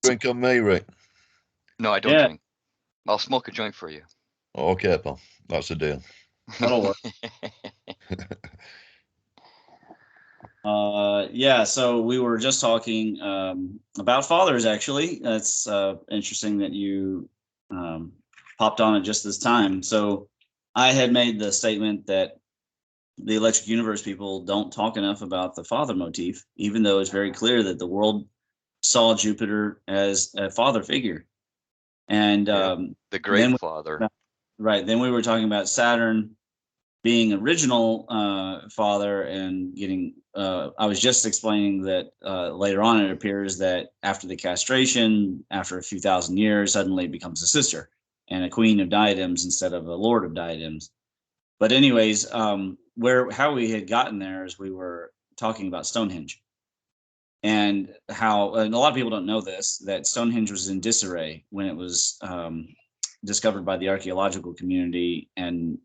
Drink on me, Rick. No, I don't Yeah, drink. I'll smoke a joint for you. Okay, pal. That's a deal. that'll work. Yeah, so we were just talking about fathers, actually. That's interesting that you um, popped on at just this time. So I had made the statement that the Electric Universe people don't talk enough about the father motif, even though it's very clear that the world saw Jupiter as a father figure. And Yeah, the then, great father. right, then we were talking about Saturn being original father and getting I was just explaining that later on it appears that after the castration, after a few thousand years, suddenly it becomes a sister and a queen of diadems instead of a lord of diadems. But anyways, where how we had gotten there is we were talking about Stonehenge and how, and a lot of people don't know this, that Stonehenge was in disarray when it was discovered by the archaeological community, and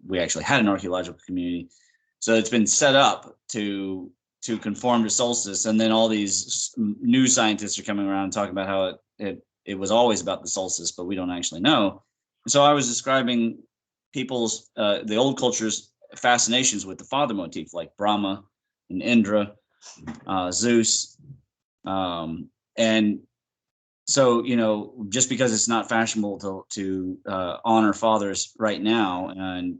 we actually had an archaeological community. So it's been set up to conform to solstice, and then all these new scientists are coming around and talking about how it was always about the solstice, but we don't actually know. So I was describing people's the old culture's fascinations with the father motif, like Brahma and Indra, Zeus, and so just because it's not fashionable to honor fathers right now, and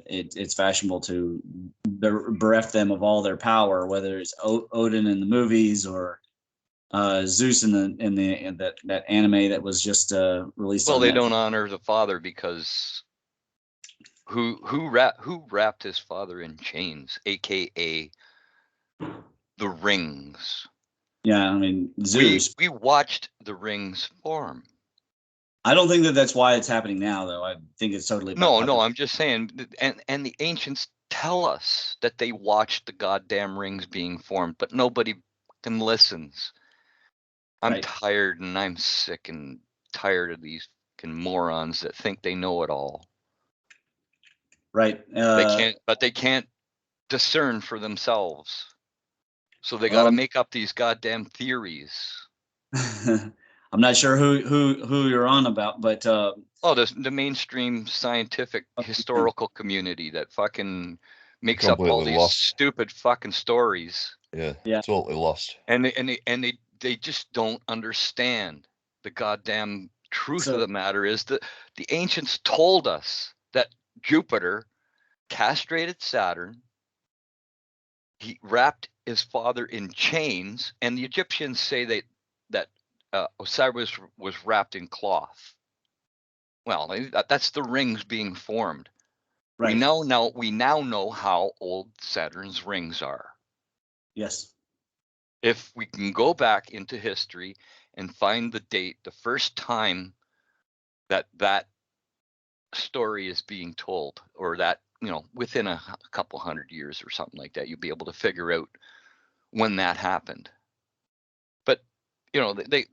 it's fashionable to bereft them of all their power, whether it's Odin in the movies or Zeus in that anime that was just released Well, on they Netflix. don't honor the father because who wrapped his father in chains, aka the rings. Yeah, I mean We Zeus. we watched the rings form. I don't think that that's why it's happening now, though. I think it's totally about No, puppet. I'm just saying, and the ancients tell us that they watched the goddamn rings being formed, but nobody can listens. I'm Right, tired and I'm sick and tired of these fucking morons that think they know it all. right. They can't discern for themselves. So they got to Well, make up these goddamn theories. I'm not sure who you're on about, but Oh, the mainstream scientific yeah, historical community that fucking makes up all Completely these lost. stupid fucking stories, Yeah, yeah. totally lost. and they just don't understand the goddamn truth of So the matter is that the ancients told us that Jupiter castrated Saturn. He wrapped his father in chains, and the Egyptians say that Osiris was wrapped in cloth. Well, that's the rings being formed. We right, now know how old Saturn's rings are. yes. If we can go back into history and find the date, the first time that story is being told, or that within a couple hundred years or something like that, you'll be able to figure out when that happened. But they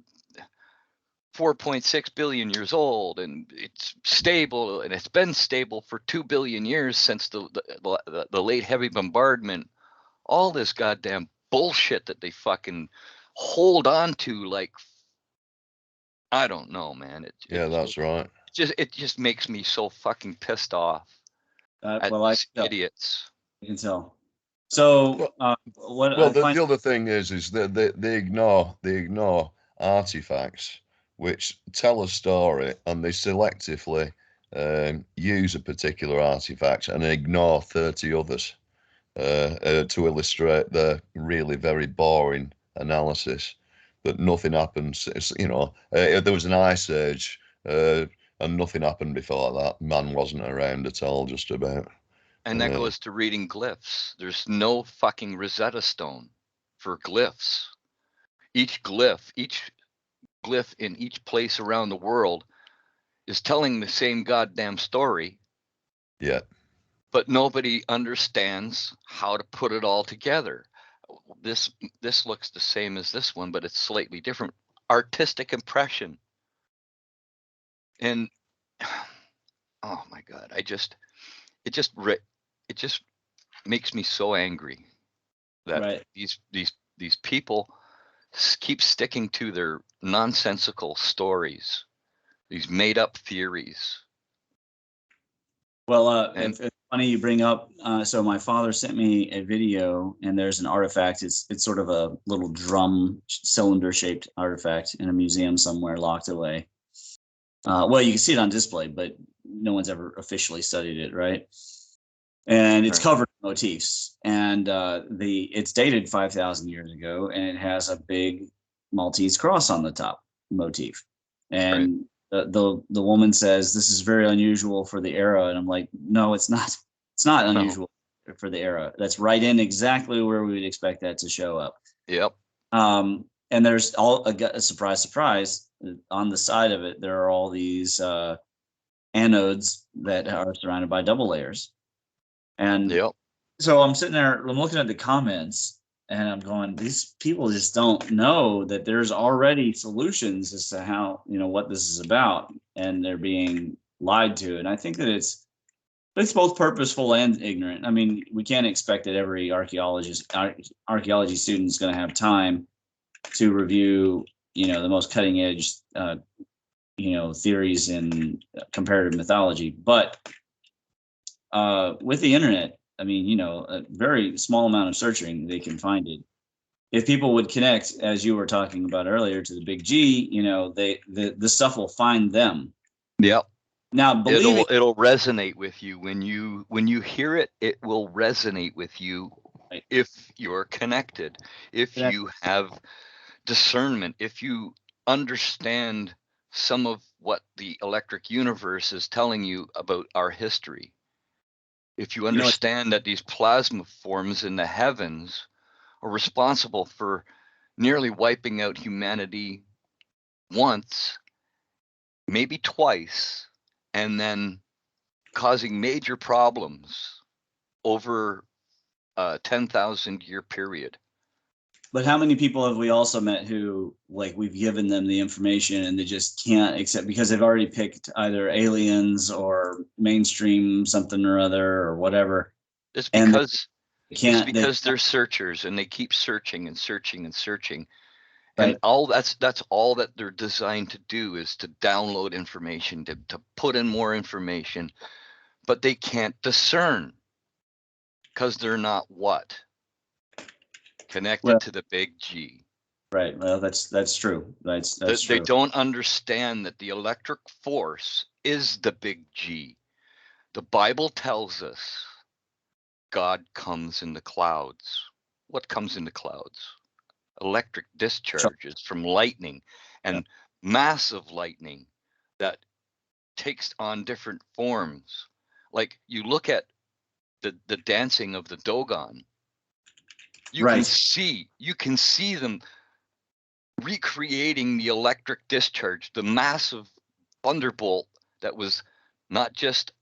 4.6 billion years old, and it's stable, and it's been stable for 2 billion years since the late heavy bombardment. All this goddamn bullshit that they fucking hold on to, like, I don't know, man. Yeah, that's right. It just makes me so fucking pissed off at Well, these idiots. I can tell. So Well, what well, I the, find, the other thing is that they ignore artifacts which tell a story, and they selectively use a particular artifact and ignore 30 others to illustrate the really very boring analysis that nothing happens. There was an ice age, and nothing happened before that. Man wasn't around at all, just about. And that Uh, goes to reading glyphs. There's no fucking Rosetta Stone for glyphs. Each glyph in each place around the world is telling the same goddamn story, yeah, but nobody understands how to put it all together. This this looks the same as this one, but it's slightly different. Artistic impression. And oh my god, it just it just makes me so angry that right, these people keep sticking to their nonsensical stories, these made up theories. Well, And it's funny you bring up. So my father sent me a video, and there's an artifact. It's sort of a little drum cylinder shaped artifact in a museum somewhere, locked away. Well, you can see it on display, but no one's ever officially studied it, right? And it's Right. covered in motifs, and it's dated 5,000 years ago, and it has a big Maltese cross on the top motif. And the woman says this is very unusual for the era, and I'm like, no, it's not. It's not unusual for the era. That's right in exactly where we would expect that to show up. Yep. And there's a surprise, on the side of it, there are all these anodes that are surrounded by double layers. And Yep. so I'm sitting there, I'm looking at the comments, and I'm going, these people just don't know that there's already solutions as to how, what this is about, and they're being lied to. And I think that it's both purposeful and ignorant. I mean, we can't expect that every archaeology student is going to have time to review, the most cutting edge, theories in comparative mythology. But with the internet, I mean, a very small amount of searching, they can find it. If people would connect, as you were talking about earlier, to the big G, the stuff will find them. Yep. Now, it'll resonate with you when you hear it. It will resonate with you Right. if you're connected, if you have discernment, if you understand some of what the electric universe is telling you about our history. If you understand that these plasma forms in the heavens are responsible for nearly wiping out humanity once, maybe twice, and then causing major problems over a 10,000 year period. But how many people have we also met who, like, we've given them the information and they just can't accept because they've already picked either aliens or mainstream something or other or whatever. It's because they're searchers, and they keep searching and searching and searching. And right. that's all that they're designed to do, is to download information, to put in more information, but they can't discern because they're not connected to the big G. Right. Well, that's true. That's true. They don't understand that the electric force is the big G. The Bible tells us God comes in the clouds. What comes in the clouds? Electric discharges from lightning, and massive lightning that takes on different forms. Like, you look at the dancing of the Dogon. You can see them recreating the electric discharge, the massive thunderbolt that was not just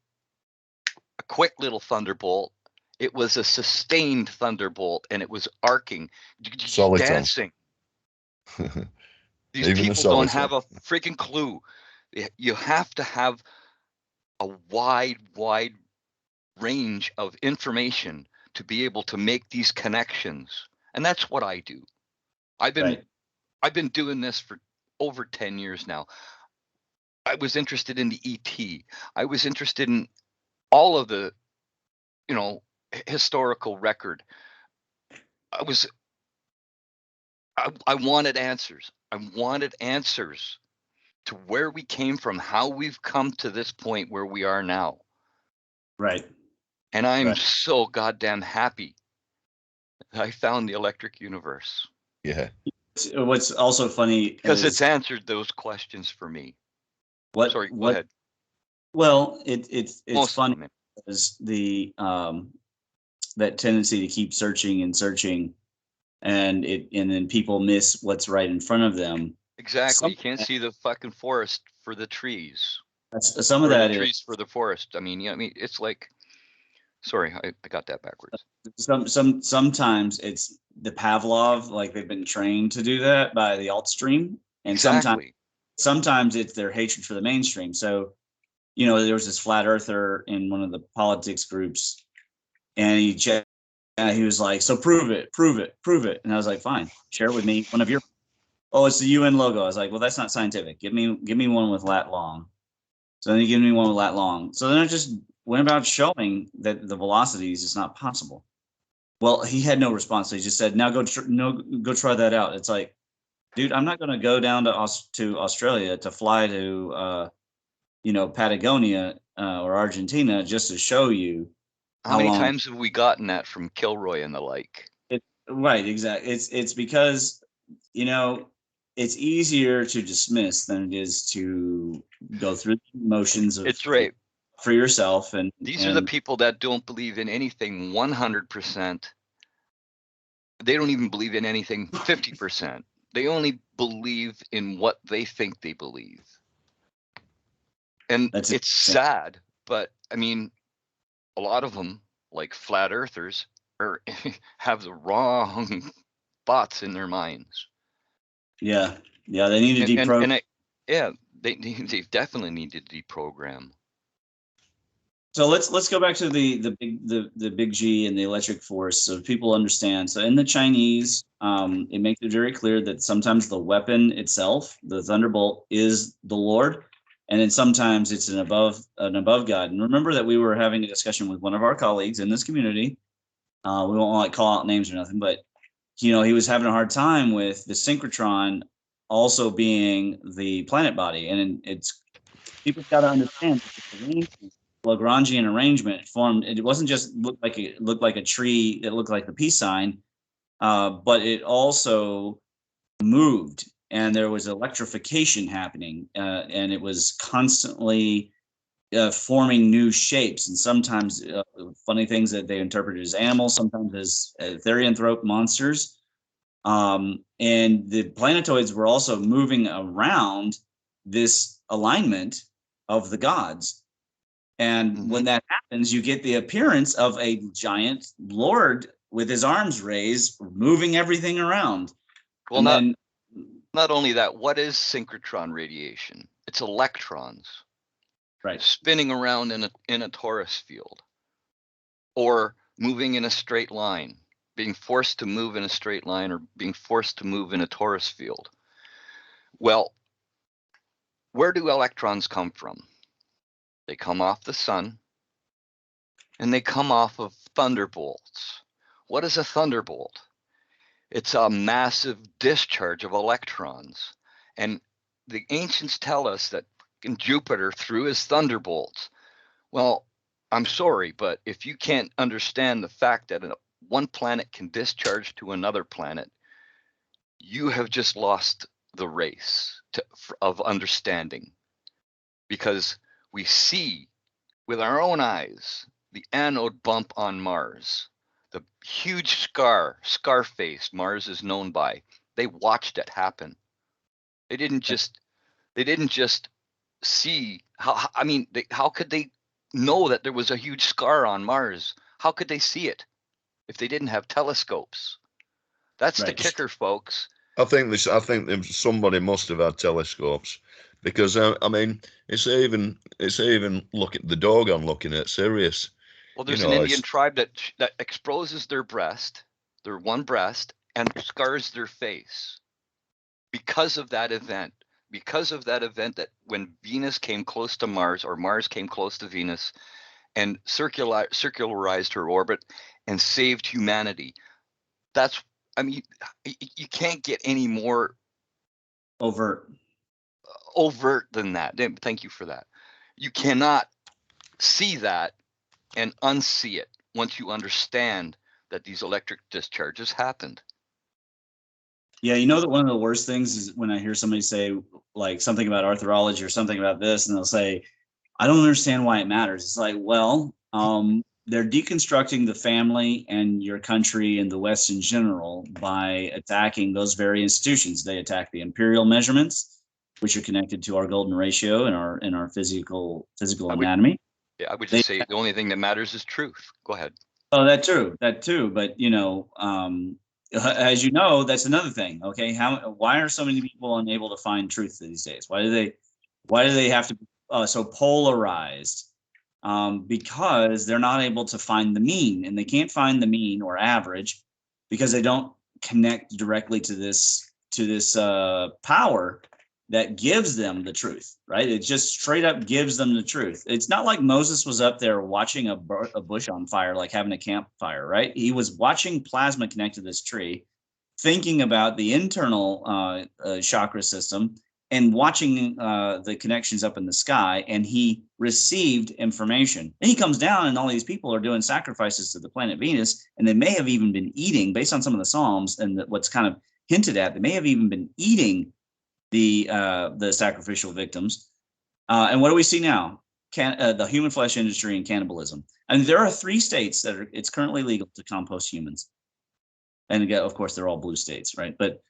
a quick little thunderbolt, it was a sustained thunderbolt, and it was arcing, dancing. These people don't have a freaking clue. You have to have a wide range of information to be able to make these connections. And that's what I do. I've been doing this for over 10 years now. I was interested in the ET. I was interested in all of the, historical record. I wanted answers. I wanted answers to where we came from, how we've come to this point where we are now. Right. And I'm so goddamn happy that I found the electric universe. Yeah. What's also funny because it's answered those questions for me. Sorry, go ahead. Well, it's funny because the that tendency to keep searching and searching, and then people miss what's right in front of them. Exactly. You can't see the fucking forest for the trees. Some of that trees for the forest. I mean, it's like, sorry, I got that backwards. Sometimes it's the Pavlov, like they've been trained to do that by the alt stream, and sometimes it's their hatred for the mainstream. So, there was this flat earther in one of the politics groups, and he was like, "So prove it," and I was like, "Fine, share with me one of your." oh, it's the UN logo. I was like, well, that's not scientific. Give me one with lat long. So then he gave me one with lat long. So then I just went about showing that the velocities is not possible. Well, he had no response. So he just said, now go try that out. It's like, dude, I'm not going to go down to Australia to fly to Patagonia or Argentina just to show you How many long. times have we gotten that from Kilroy and the like? Right, exactly. It's because it's easier to dismiss than it is to go through the motions of It's right. for yourself. And these are the people that don't believe in anything 100%. They don't even believe in anything 50%. They only believe in what they think they believe. And it's sad, but I mean, a lot of them, like flat earthers, have the wrong thoughts in their minds. Yeah, they need to deprogram. They definitely need to deprogram. So let's go back to the big G and the electric force, so people understand. So in the Chinese, it makes it very clear that sometimes the weapon itself, the thunderbolt, is the Lord, and then sometimes it's an above God. And remember that we were having a discussion with one of our colleagues in this community. We won't like call out names or nothing, but he was having a hard time with the synchrotron also being the planet body, and it's people got to understand Lagrangian arrangement formed. It wasn't just looked like a tree that looked like the peace sign, but it also moved, and there was electrification happening, and it was constantly forming new shapes, and sometimes funny things that they interpreted as animals, sometimes as therianthrope monsters. And the planetoids were also moving around this alignment of the gods. And when that happens, you get the appearance of a giant Lord with his arms raised, moving everything around. Well, not only that, what is synchrotron radiation? It's electrons, right, spinning around in a torus field, or moving in a straight line, being forced to move in a straight line, or being forced to move in a torus field. Well, where do electrons come from? They come off the sun, and they come off of thunderbolts. What is a thunderbolt? It's a massive discharge of electrons. And the ancients tell us that Jupiter threw his thunderbolts. Well, I'm sorry, but if you can't understand the fact that one planet can discharge to another planet, you have just lost the race of understanding. Because we see with our own eyes the anode bump on Mars, the huge scar face Mars is known by. They watched it happen. They didn't just see how could they know that there was a huge scar on Mars? How could they see it if they didn't have telescopes? That's the kicker, folks. I think somebody must have had telescopes, because it's even look at the Dogon looking at Sirius. Well, there's an Indian tribe that exposes their one breast, and scars their face because of that event. Because of that event, that when Venus came close to Mars, or Mars came close to Venus, and circularized her orbit and saved humanity. You can't get any more overt than that. Thank you for that. You cannot see that and unsee it once you understand that these electric discharges happened. Yeah, that one of the worst things is when I hear somebody say like something about arthrology or something about this, and they'll say, I don't understand why it matters. It's like, well, they're deconstructing the family and your country and the West in general by attacking those very institutions. They attack the imperial measurements, which are connected to our golden ratio and our physical anatomy. I would just say the only thing that matters is truth. Go ahead. Oh, that too. But as you know, that's another thing. Okay, why are so many people unable to find truth these days? Why do they have to be so polarized? Because they're not able to find the mean, and they can't find the mean or average because they don't connect directly to this power that gives them the truth, right? It just straight up gives them the truth. It's not like Moses was up there watching a bush on fire, like having a campfire, right? He was watching plasma connect to this tree, thinking about the internal chakra system and watching the connections up in the sky, and he received information. And he comes down, and all these people are doing sacrifices to the planet Venus, and they may have even been eating, based on some of the Psalms and what's kind of hinted at, they may have even been eating the sacrificial victims. And what do we see now? The human flesh industry and cannibalism. And there are 3 states that it's currently legal to compost humans. And again, of course, they're all blue states, right? But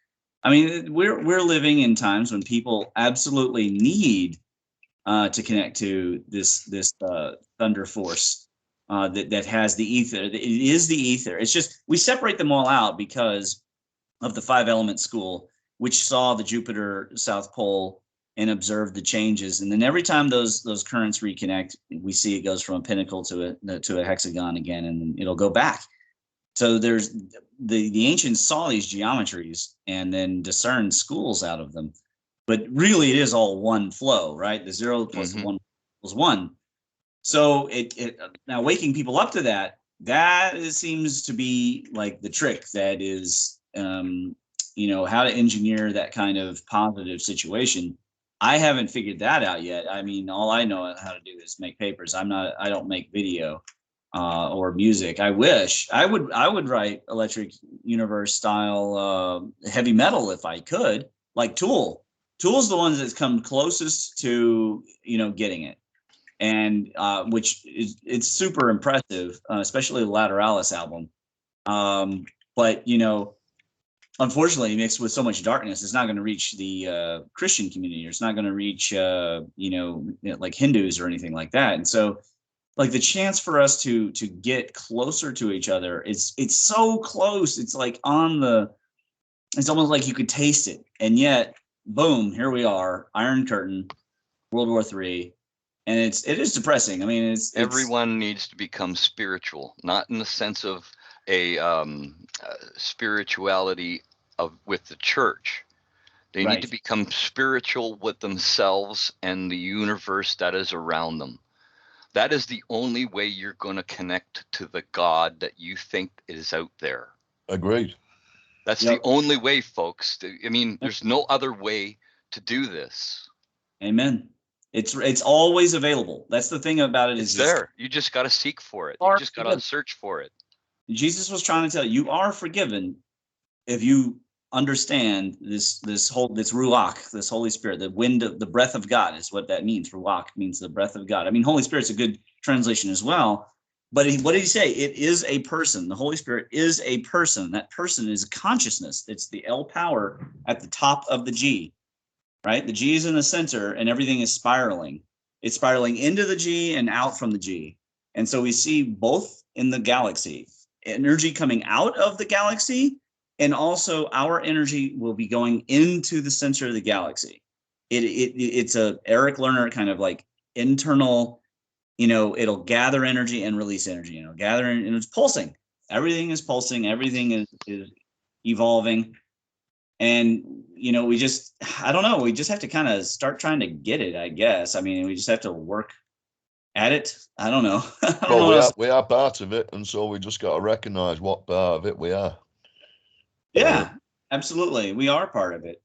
I mean, we're living in times when people absolutely need to connect to this thunder force that has the ether. It is the ether. It's just we separate them all out because of the 5-element school, which saw the Jupiter South Pole and observed the changes. And then every time those currents reconnect, we see it goes from a pinnacle to a hexagon again, and it'll go back. So there's the ancients saw these geometries and then discerned schools out of them. But really, it is all one flow, right? The 0 plus 1 equals 1. So it now waking people up to that seems to be like the trick that is how to engineer that kind of positive situation. I haven't figured that out yet. I mean, all I know how to do is make papers. I don't make video or music. I wish I would write Electric Universe style heavy metal if I could, like Tool. Tool's the ones that's come closest to getting it, and which it's super impressive, especially the Lateralis album. But unfortunately, mixed with so much darkness, it's not going to reach the Christian community, or it's not going to reach like Hindus or anything like that. And so, like, the chance for us to get closer to each other, it's so close. It's like it's almost like you could taste it, and yet, boom, here we are, Iron Curtain, World War III. And it is depressing. I mean, everyone needs to become spiritual, not in the sense of a spirituality with the church. They need to become spiritual with themselves and the universe that is around them. That is the only way you're going to connect to the God that you think is out there. Agreed. That's the only way, folks. I mean, there's no other way to do this. Amen. It's always available. That's the thing about it. It's there. You just got to seek for it. You just got to search for it. Jesus was trying to tell you are forgiven if you understand this ruach, this Holy Spirit, the wind of the breath of God is what that means. Ruach means the breath of God. I mean, Holy Spirit's a good translation as well. But what did he say? It is a person. The Holy Spirit is a person. That person is consciousness. It's the L power at the top of the G. Right? The G is in the center and everything is spiraling. It's spiraling into the G and out from the G. And so we see both in the galaxy, energy coming out of the galaxy, and also our energy will be going into the center of the galaxy. It's a Eric Lerner kind of like internal, it'll gather energy and release energy, gather, and it's pulsing. Everything is pulsing. Everything is evolving. And, we just have to kind of start trying to get it, I guess. I mean, we just have to work at it. I don't know. We are part of it. And so we just got to recognize what part of it we are. Yeah, absolutely. We are part of it.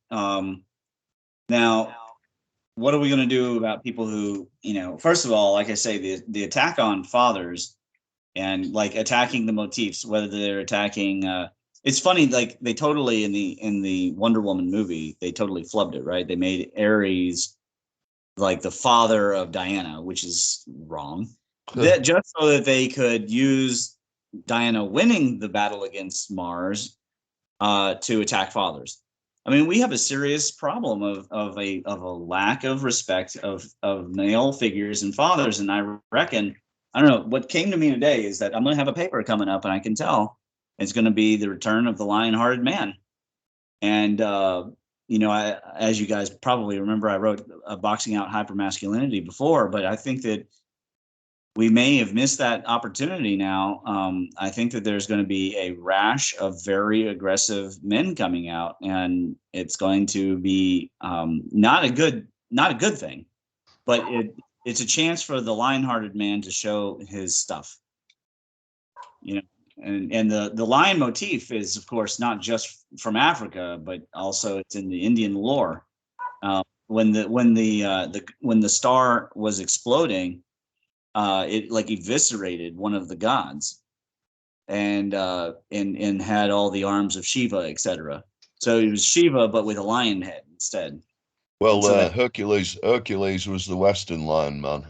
Now, what are we going to do about people who, first of all, like I say, the attack on fathers and like attacking the motifs, whether they're attacking, it's funny, like they totally in the Wonder Woman movie, they totally flubbed it, right? They made Ares like the father of Diana, which is wrong. That just so that they could use Diana winning the battle against Mars to attack fathers. I mean, we have a serious problem of a lack of respect of male figures and fathers, and I reckon, I don't know, what came to me today is that I'm going to have a paper coming up, and I can tell. It's going to be the return of the lion-hearted man. And, as you guys probably remember, I wrote Boxing Out Hypermasculinity before, but I think that we may have missed that opportunity now. I think that there's going to be a rash of very aggressive men coming out, and it's going to be not a good thing, but it's a chance for the lion-hearted man to show his stuff. You know, and the lion motif is, of course, not just from Africa, but also it's in the Indian lore. When the star was exploding, it like eviscerated one of the gods, and had all the arms of Shiva, etc. So it was Shiva, but with a lion head instead. Well, So that Hercules was the Western lion man,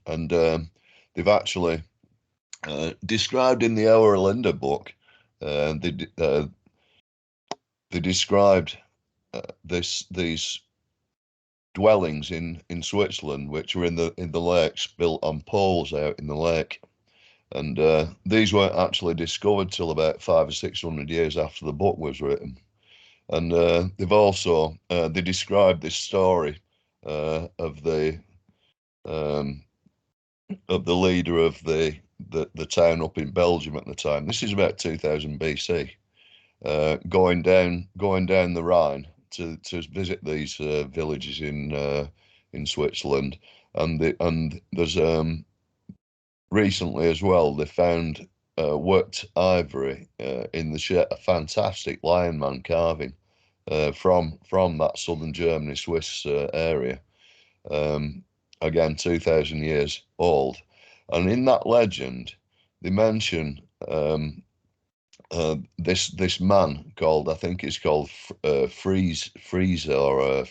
and they've actually described in the Linda book. They described these dwellings in Switzerland, which were in the lakes, built on poles out in the lake, and these weren't actually discovered till about 500 or 600 years after the book was written. And they've also they described this story of the leader of the town up in Belgium at the time. This is about 2000 BC. Going down the Rhine to visit these villages in Switzerland, and there's recently as well they found worked ivory in the a fantastic lion man carving from that southern Germany Swiss area. Again, 2000 years old, and in that legend they mention this man called, I think it's called Freezer or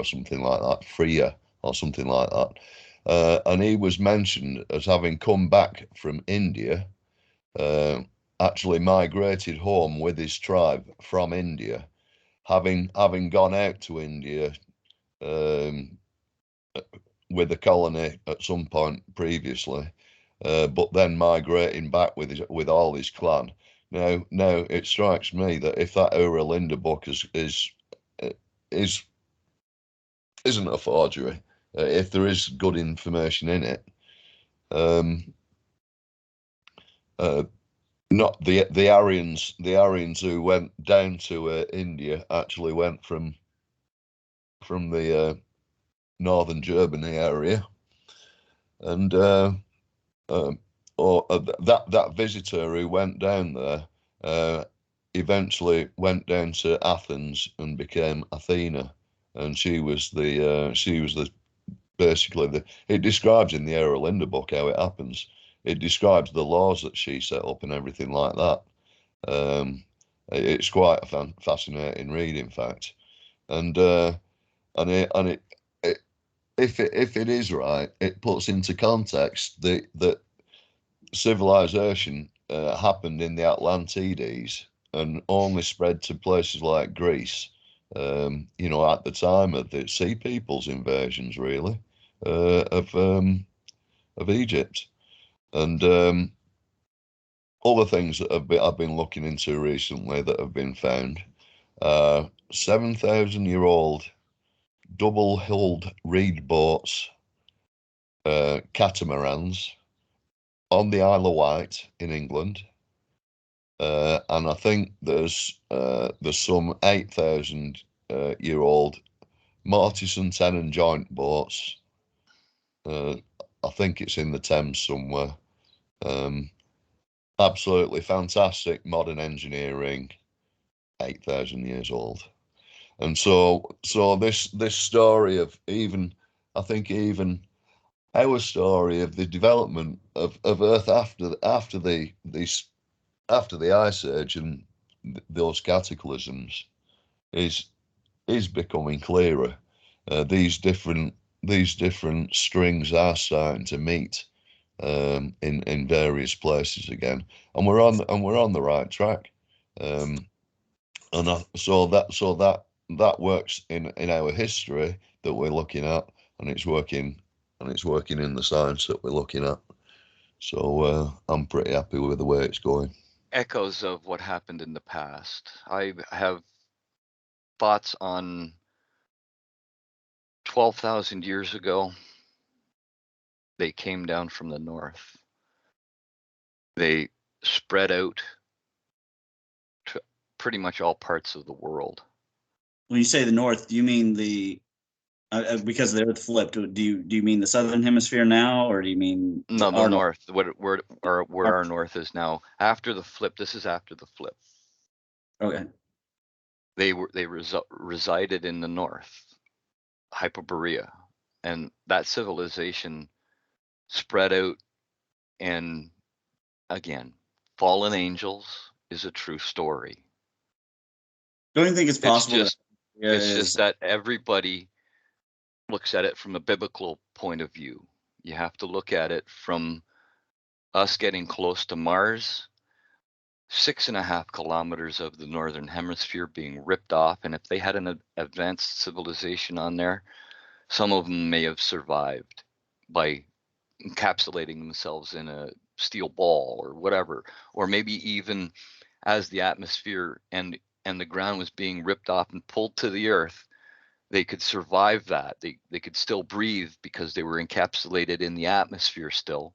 something like that, Freer or something like that, and he was mentioned as having come back from India, actually migrated home with his tribe from India, having gone out to India um, with a colony at some point previously, but then migrating back with all his clan. Now, it strikes me that if that Linda book isn't a forgery, if there is good information in it, not the Aryans who went down to India actually went from the northern Germany area, and that visitor who went down there eventually went down to Athens and became Athena, and she was the basically it describes in the Linda book how it happens. It describes the laws that she set up and everything like that. It's quite a fascinating read, in fact, and if it is right, it puts into context that civilization happened in the Atlantides and only spread to places like Greece, at the time of the Sea People's invasions, really, of Egypt. And other things that I've been looking into recently that have been found: 7,000-year-old double-hulled reed boats, catamarans, on the Isle of Wight in England, and I think there's some 8,000-year-old mortise and tenon joint boats. I think it's in the Thames somewhere. Absolutely fantastic modern engineering, 8,000 years old. And so this story of I think even our story of the development of Earth after the Ice Age and those cataclysms is becoming clearer. These different strings are starting to meet in various places again, and we're on the right track. So that works in our history that we're looking at, and it's working in the science that we're looking at. So I'm pretty happy with the way it's going. Echoes of what happened in the past. I have thoughts on 12,000 years ago. they came down from the north. They spread out to pretty much all parts of the world. When you say the north, do you mean the because the Earth flipped? Do you mean the southern hemisphere now, or do you mean No, the our north, where our north is now. After the flip, this is after the flip. Okay. They resided in the north, Hyperborea, and that civilization spread out. And again, fallen angels is a true story. Don't you think it's possible? It's just that everybody looks at it from a biblical point of view. You have to look at it from us getting close to Mars, 6.5 kilometers of the northern hemisphere being ripped off. And if they had an advanced civilization on there, some of them may have survived by encapsulating themselves in a steel ball or whatever, or maybe even as the atmosphere and the ground was being ripped off and pulled to the earth, they could survive that. They could still breathe because they were encapsulated in the atmosphere still.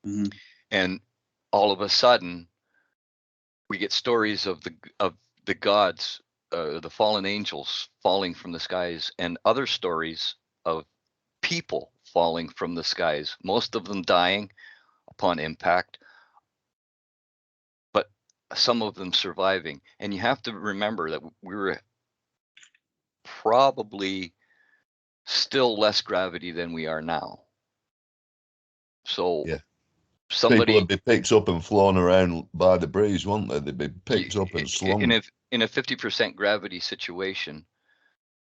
Mm-hmm. And all of a sudden, we get stories of the gods, the fallen angels falling from the skies, and other stories of people falling from the skies, most of them dying upon impact, but some of them surviving. And you have to remember that we were probably still less gravity than we are now. So Yeah. somebody People would be picked up and flown around by the breeze, wouldn't they? They'd be picked up and slung. in a 50% gravity situation,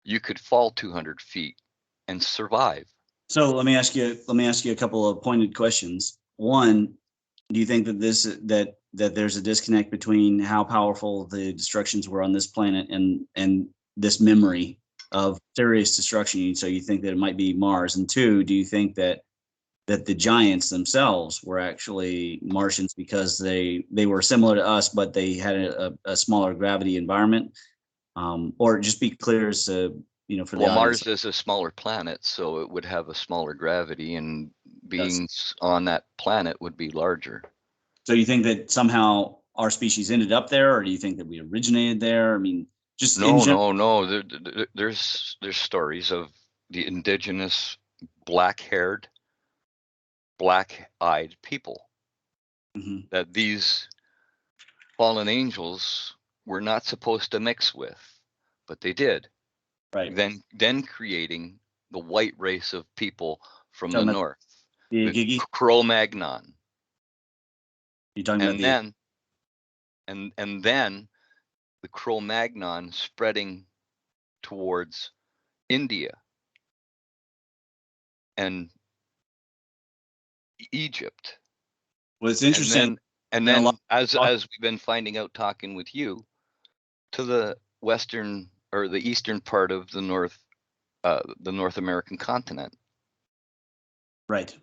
you could fall 200 feet and survive. So let me ask you a couple of pointed questions. One, do you think that that there's a disconnect between how powerful the destructions were on this planet and this memory of serious destruction? So you think that it might be Mars? And two, do you think that the giants themselves were actually Martians because they were similar to us, but they had a smaller gravity environment? Or just be clear as to, for the audience. Mars is a smaller planet, so it would have a smaller gravity, and beings on that planet would be larger. So you think that somehow our species ended up there, or do you think that we originated there? I mean, just no. There's stories of the indigenous black-haired, black-eyed people that these fallen angels were not supposed to mix with, but they did. Right. Then creating the white race of people from the north, the Cro-Magnon. You're talking about and then the Cro-Magnon spreading towards India and Egypt. Well, it's interesting. And then as we've been finding out talking with you, to the western or the eastern part of the North American continent. Right.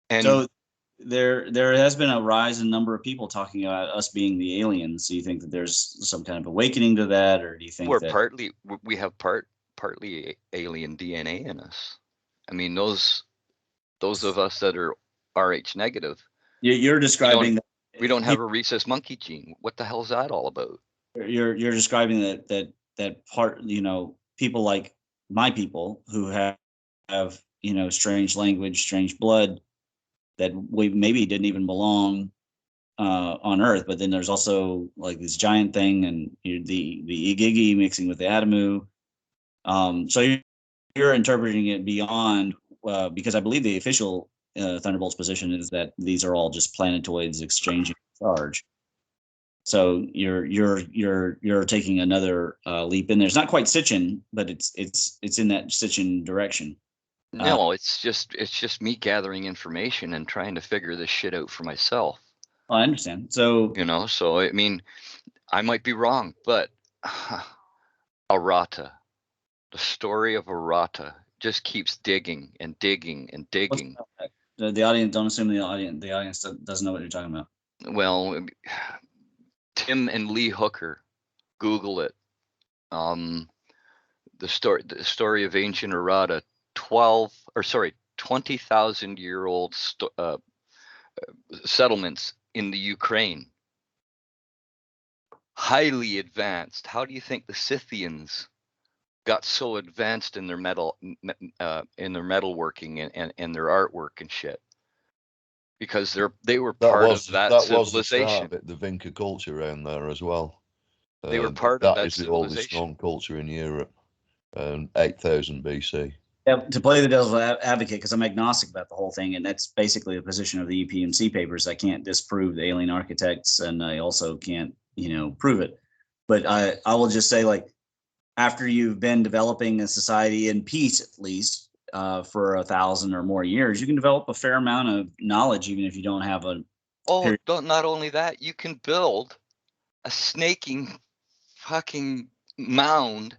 And so there has been a rise in number of people talking about us being the aliens. Do you think that there's some kind of awakening to that, or do you think we have partly alien DNA in us? I mean, those of us that are Rh negative. You're describing we don't have a rhesus monkey gene. What the hell is that all about? You're describing that part. People like my people who have strange language, strange blood, that we maybe didn't even belong on Earth. But then there's also like this giant thing, and the Igigi mixing with the Adamu. So you're interpreting it beyond, because I believe the official Thunderbolt's position is that these are all just planetoids exchanging charge. So you're taking another leap in there. It's not quite Sitchin, but it's in that Sitchin direction. No, it's just me gathering information and trying to figure this shit out for myself. I understand. So so I mean, I might be wrong, but Arata, the story of Arata just keeps digging and digging and digging. The audience, don't assume the audience doesn't know what you're talking about. Well, Tim and Lee Hooker, Google it. The story of ancient Arata, 12 20,000-year-old settlements in the Ukraine. Highly advanced. How do you think the Scythians got so advanced in their metalworking and their artwork and shit? Because they were part of that civilization. Was the Vinca culture around there as well. They were part of that is the oldest civilization. known culture in Europe, 8,000 BC. Yeah, to play the devil's advocate, because I'm agnostic about the whole thing, and that's basically the position of the EPMC papers. I can't disprove the alien architects, and I also can't, prove it. But I will just say, like, after you've been developing a society in peace, at least for 1,000 or more years, you can develop a fair amount of knowledge, even if you don't have a. Oh, not only that, you can build a snaking fucking mound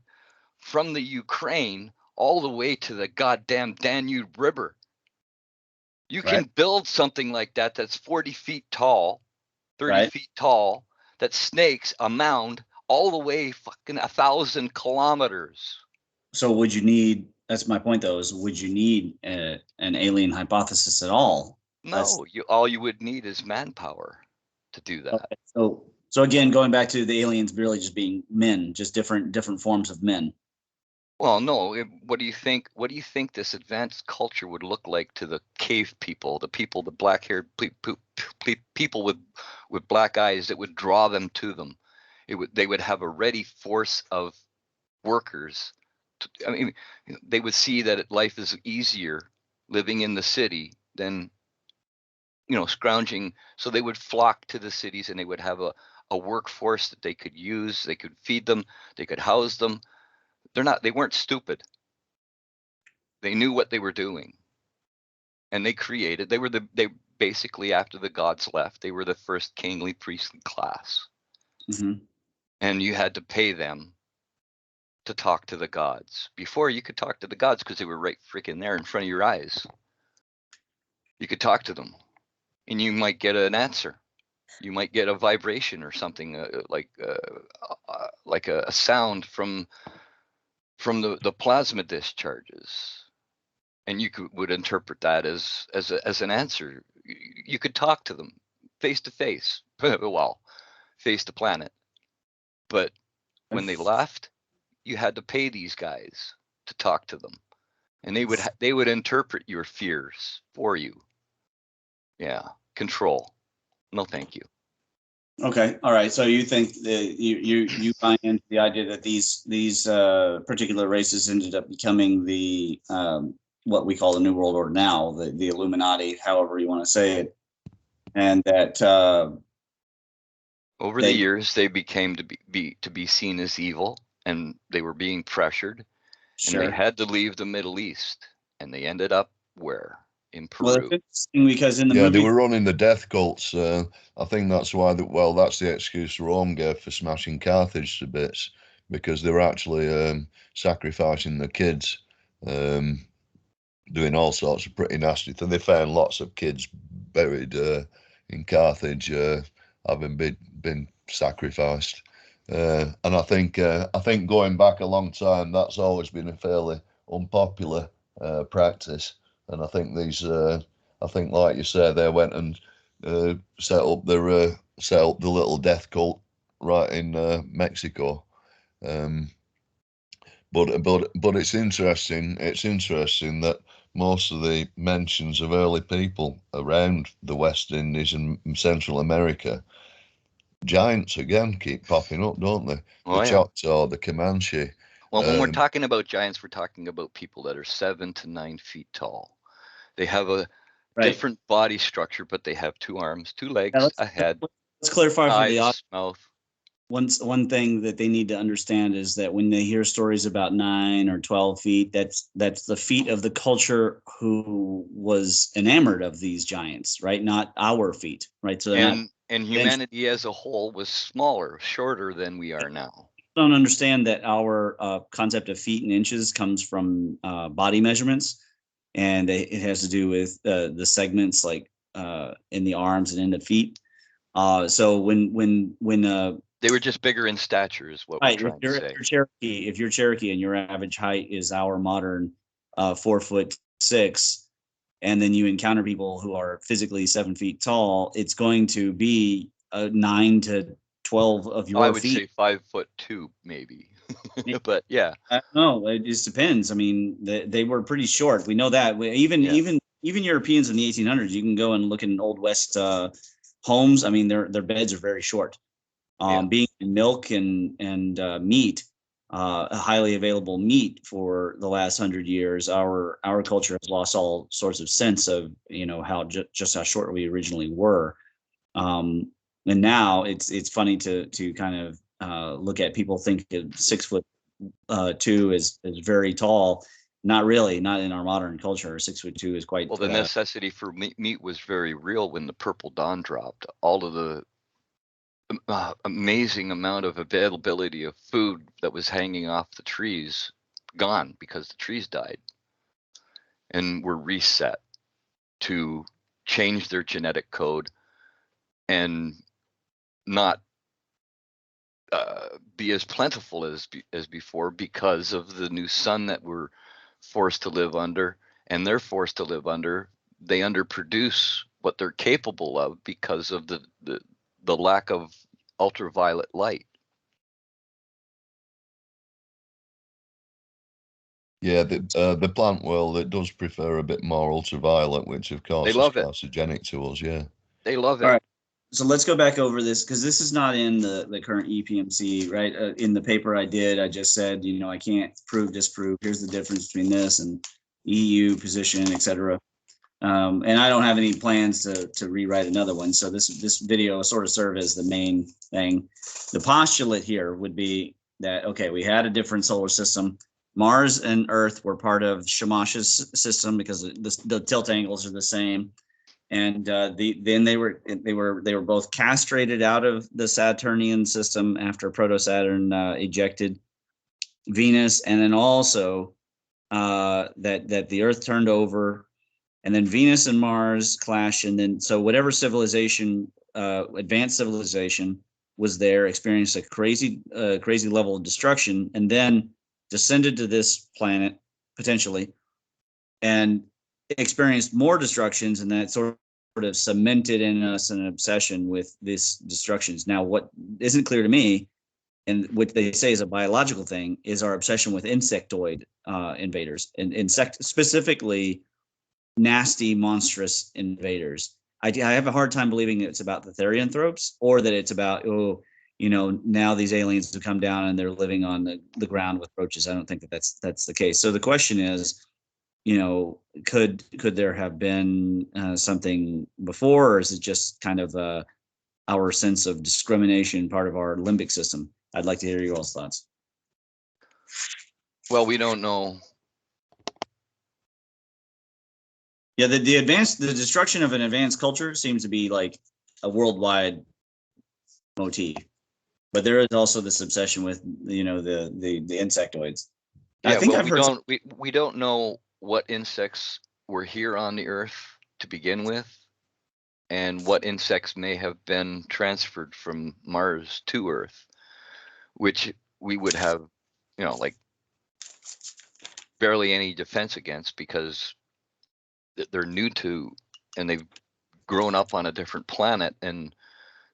from the Ukraine all the way to the goddamn Danube River. You can build something like that that's 40 feet tall, 30 feet tall, that snakes a mound all the way fucking 1,000 kilometers. So would you need, that's my point though, is would you need an alien hypothesis at all? No, all you would need is manpower to do that. Okay. So again, going back to the aliens really just being men, just different forms of men. Well, no. What do you think? What do you think this advanced culture would look like to the cave people, the black-haired people with black eyes that would draw them to them? They would have a ready force of workers. They would see that life is easier living in the city than, scrounging. So they would flock to the cities, and they would have a workforce that they could use. They could feed them. They could house them. They weren't stupid. They knew what they were doing. And they basically, after the gods left, they were the first kingly priestly class. Mm-hmm. And you had to pay them to talk to the gods. Before, you could talk to the gods because they were right freaking there in front of your eyes. You could talk to them, and you might get an answer. You might get a vibration or something like a sound from the plasma discharges, and you would interpret that as an answer. You could talk to them face to face, well, face to planet. But when they left, you had to pay these guys to talk to them, and they would interpret your fears for you. Yeah, control. No, thank you. Okay, all right. So you think that you buy into the idea that these particular races ended up becoming the what we call the New World Order now, the Illuminati, however you want to say it, and that over the years they became to be seen as evil, and they were being pressured, and they had to leave the Middle East, and they ended up where? In Peru. Well, it's interesting because in the movie, they were running the death cults. I think that's why. That's the excuse Rome gave for smashing Carthage to bits, because they were actually sacrificing the kids, doing all sorts of pretty nasty things. They found lots of kids buried in Carthage, having been sacrificed. And I think going back a long time, that's always been a fairly unpopular practice. And I think like you say, they went and set up the little death cult right in Mexico. But it's interesting. It's interesting that most of the mentions of early people around the West Indies and Central America, giants again keep popping up, don't they? The Choctaw, the Comanche. Well, when we're talking about giants, we're talking about people that are 7 to 9 feet tall. They have a different body structure, but they have 2 arms, 2 legs, a head. Let's clarify eyes, for the audience. Mouth. One thing that they need to understand is that when they hear stories about 9 or 12 feet, that's the feet of the culture who was enamored of these giants, right? Not our feet, right? So and humanity as a whole was smaller, shorter than we are now. Don't understand that our concept of feet and inches comes from body measurements, and it has to do with the segments like in the arms and in the feet. So when they were just bigger in stature, is what we're trying to say. If you're Cherokee and your average height is our modern 4'6", and then you encounter people who are physically 7 feet tall, it's going to be 9 to 12 of I your would feet. say 5'2", maybe. Yeah. But yeah, I don't know. It just depends. I mean, they were pretty short. We know that. Yeah. Even Europeans in the 1800s, you can go and look in Old West homes. I mean, their beds are very short. Yeah. Being milk and meat, highly available meat for the last 100 years, our culture has lost all sorts of sense of how just how short we originally were. And now it's funny to kind of look at people think 6'2" is very tall. Not really, not in our modern culture. 6'2" is quite. Well, the necessity for meat was very real when the purple dawn dropped. All of the amazing amount of availability of food that was hanging off the trees gone because the trees died and were reset to change their genetic code and not be as plentiful as before because of the new sun that we're forced to live under, and they're forced to live under. They underproduce what they're capable of because of the lack of ultraviolet light. Yeah, the plant world, it does prefer a bit more ultraviolet, which of They course is love it. carcinogenic to us. Yeah. They love it. All right. So let's go back over this because this is not in the current EPMC, right? In the paper I did, I just said, I can't prove, disprove. Here's the difference between this and EU position, et cetera. And I don't have any plans to rewrite another one. So this video will sort of serve as the main thing. The postulate here would be that, okay, we had a different solar system. Mars and Earth were part of Shamash's system because the tilt angles are the same. And then they were both castrated out of the Saturnian system after Proto-Saturn ejected Venus, and then also that the Earth turned over, and then Venus and Mars clashed, and then so whatever civilization, advanced civilization was there, experienced a crazy level of destruction, and then descended to this planet potentially, and experienced more destructions, and that sort of cemented in us an obsession with these destructions. Now, what isn't clear to me, and what they say is a biological thing, is our obsession with insectoid invaders, and specifically nasty, monstrous invaders. I have a hard time believing it's about the therianthropes, or that it's about, now these aliens have come down and they're living on the ground with roaches. I don't think that's the case. So the question is, could there have been something before, or is it just kind of our sense of discrimination, part of our limbic system? I'd like to hear your all's thoughts. Well, we don't know. Yeah, the destruction of an advanced culture seems to be like a worldwide motif, but there is also this obsession with the insectoids. Yeah, I think well, I've heard we don't know what insects were here on the Earth to begin with, and what insects may have been transferred from Mars to Earth, which we would have, like barely any defense against because they're new to, and they've grown up on a different planet, and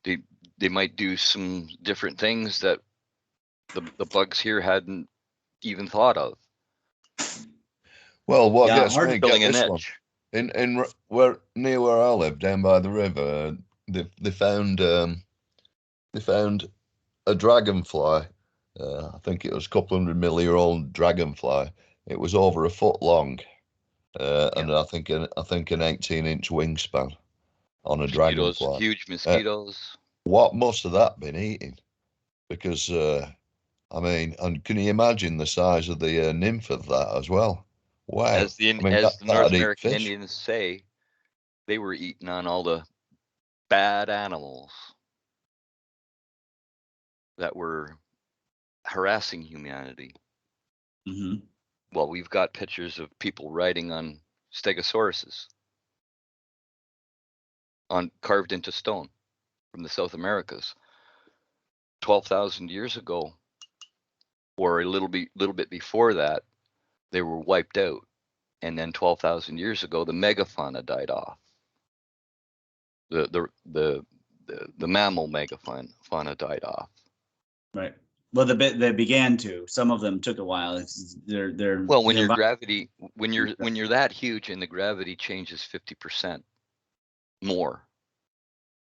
they might do some different things that the bugs here hadn't even thought of. Well, what Yeah, gets hard me, to get Filling a this one. niche. In where near where I live, down by the river, they found a dragonfly. I think it was a couple 100 million-year-old dragonfly. It was over a foot long, and I think an 18-inch wingspan on a Mosquitoes, dragonfly. huge mosquitoes. What must have that been eating? Because I mean, and can you imagine the size of the nymph of that as well? Wow. As the I mean, North that'd eat American fish. Indians say, they were eating on all the bad animals that were harassing humanity. Mm-hmm. Well, we've got pictures of people riding on stegosauruses carved into stone from the South Americas 12,000 years ago, or a little bit before that. They were wiped out and then 12,000 years ago, the megafauna died off. The mammal megafauna died off. Right. Well, they began to. Some of them took a while. They're well, when your gravity, when you're that huge and the gravity changes 50% more,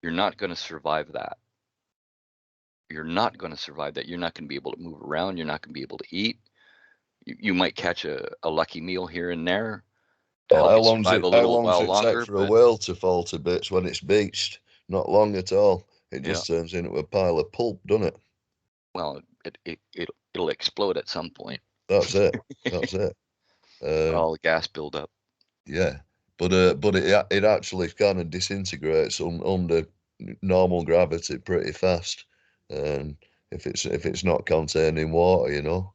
you're not going to survive that. You're not going to survive that. You're not going to be able to move around. You're not going to be able to eat. You might catch a lucky meal here and there to help you survive a little while longer. Take for a whale to fall to bits when it's beached? Not long at all. It just turns into a pile of pulp, doesn't it? Well, it'll explode at some point. That's it. That's it. All the gas buildup. Yeah, but it actually kind of disintegrates under normal gravity pretty fast, if it's not contained in water, you know.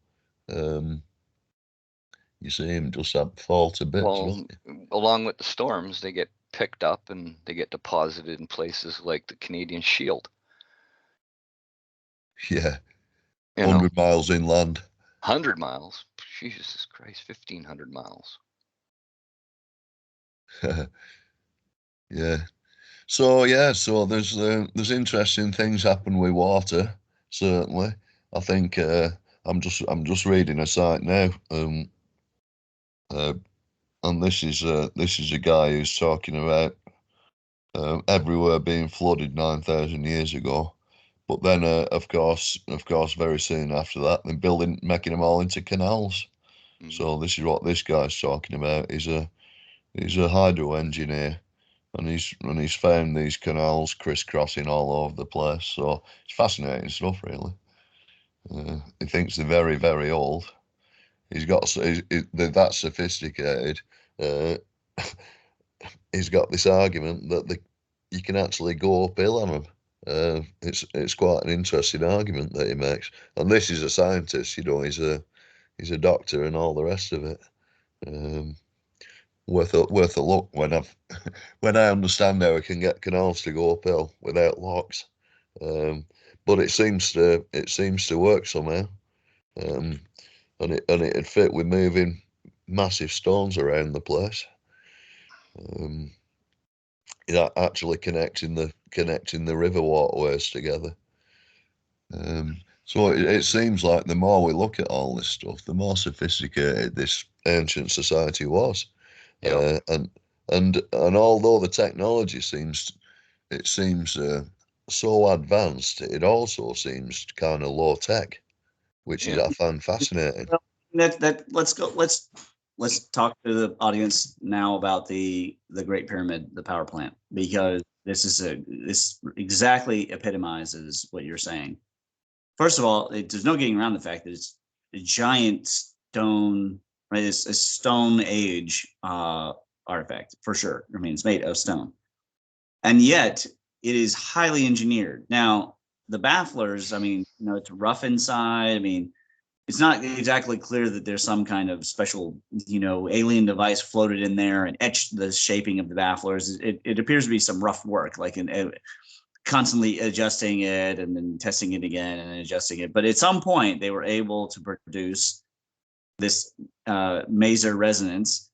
You see him just fall to bits. Well, along with the storms, they get picked up and they get deposited in places like the Canadian Shield. Yeah, 100 miles inland. 100 miles? Jesus Christ, 1,500 miles. Yeah. So there's interesting things happen with water. Certainly, I think I'm just reading a site now, and this is a guy who's talking about everywhere being flooded 9,000 years ago, but then of course, very soon after that, they're making them all into canals. Mm-hmm. So this is what this guy's talking about. He's a hydro engineer. And he's found these canals crisscrossing all over the place. So it's fascinating stuff, really. He thinks they're very, very old. They're that sophisticated. He's got this argument that you can actually go uphill on them. It's quite an interesting argument that he makes. And this is a scientist, you know. He's a doctor and all the rest of it. Worth a look when I understand how we can get canals to go uphill without locks, but it seems to work somehow, and it'd fit with moving massive stones around the place. Actually connecting the river waterways together. So it seems like the more we look at all this stuff, the more sophisticated this ancient society was. Yeah. And although the technology seems so advanced, it also seems kind of low tech, which is I find fascinating. Let's talk to the audience now about the Great Pyramid, the power plant, because this exactly epitomizes what you're saying. First of all, there's no getting around the fact that it's a giant stone. Right, it's a Stone Age artifact for sure. I mean, it's made of stone, and yet it is highly engineered. Now, the bafflers, I mean, it's rough inside. I mean, it's not exactly clear that there's some kind of special, alien device floated in there and etched the shaping of the bafflers. It appears to be some rough work, like constantly adjusting it and then testing it again and adjusting it. But at some point, they were able to produce this maser resonance,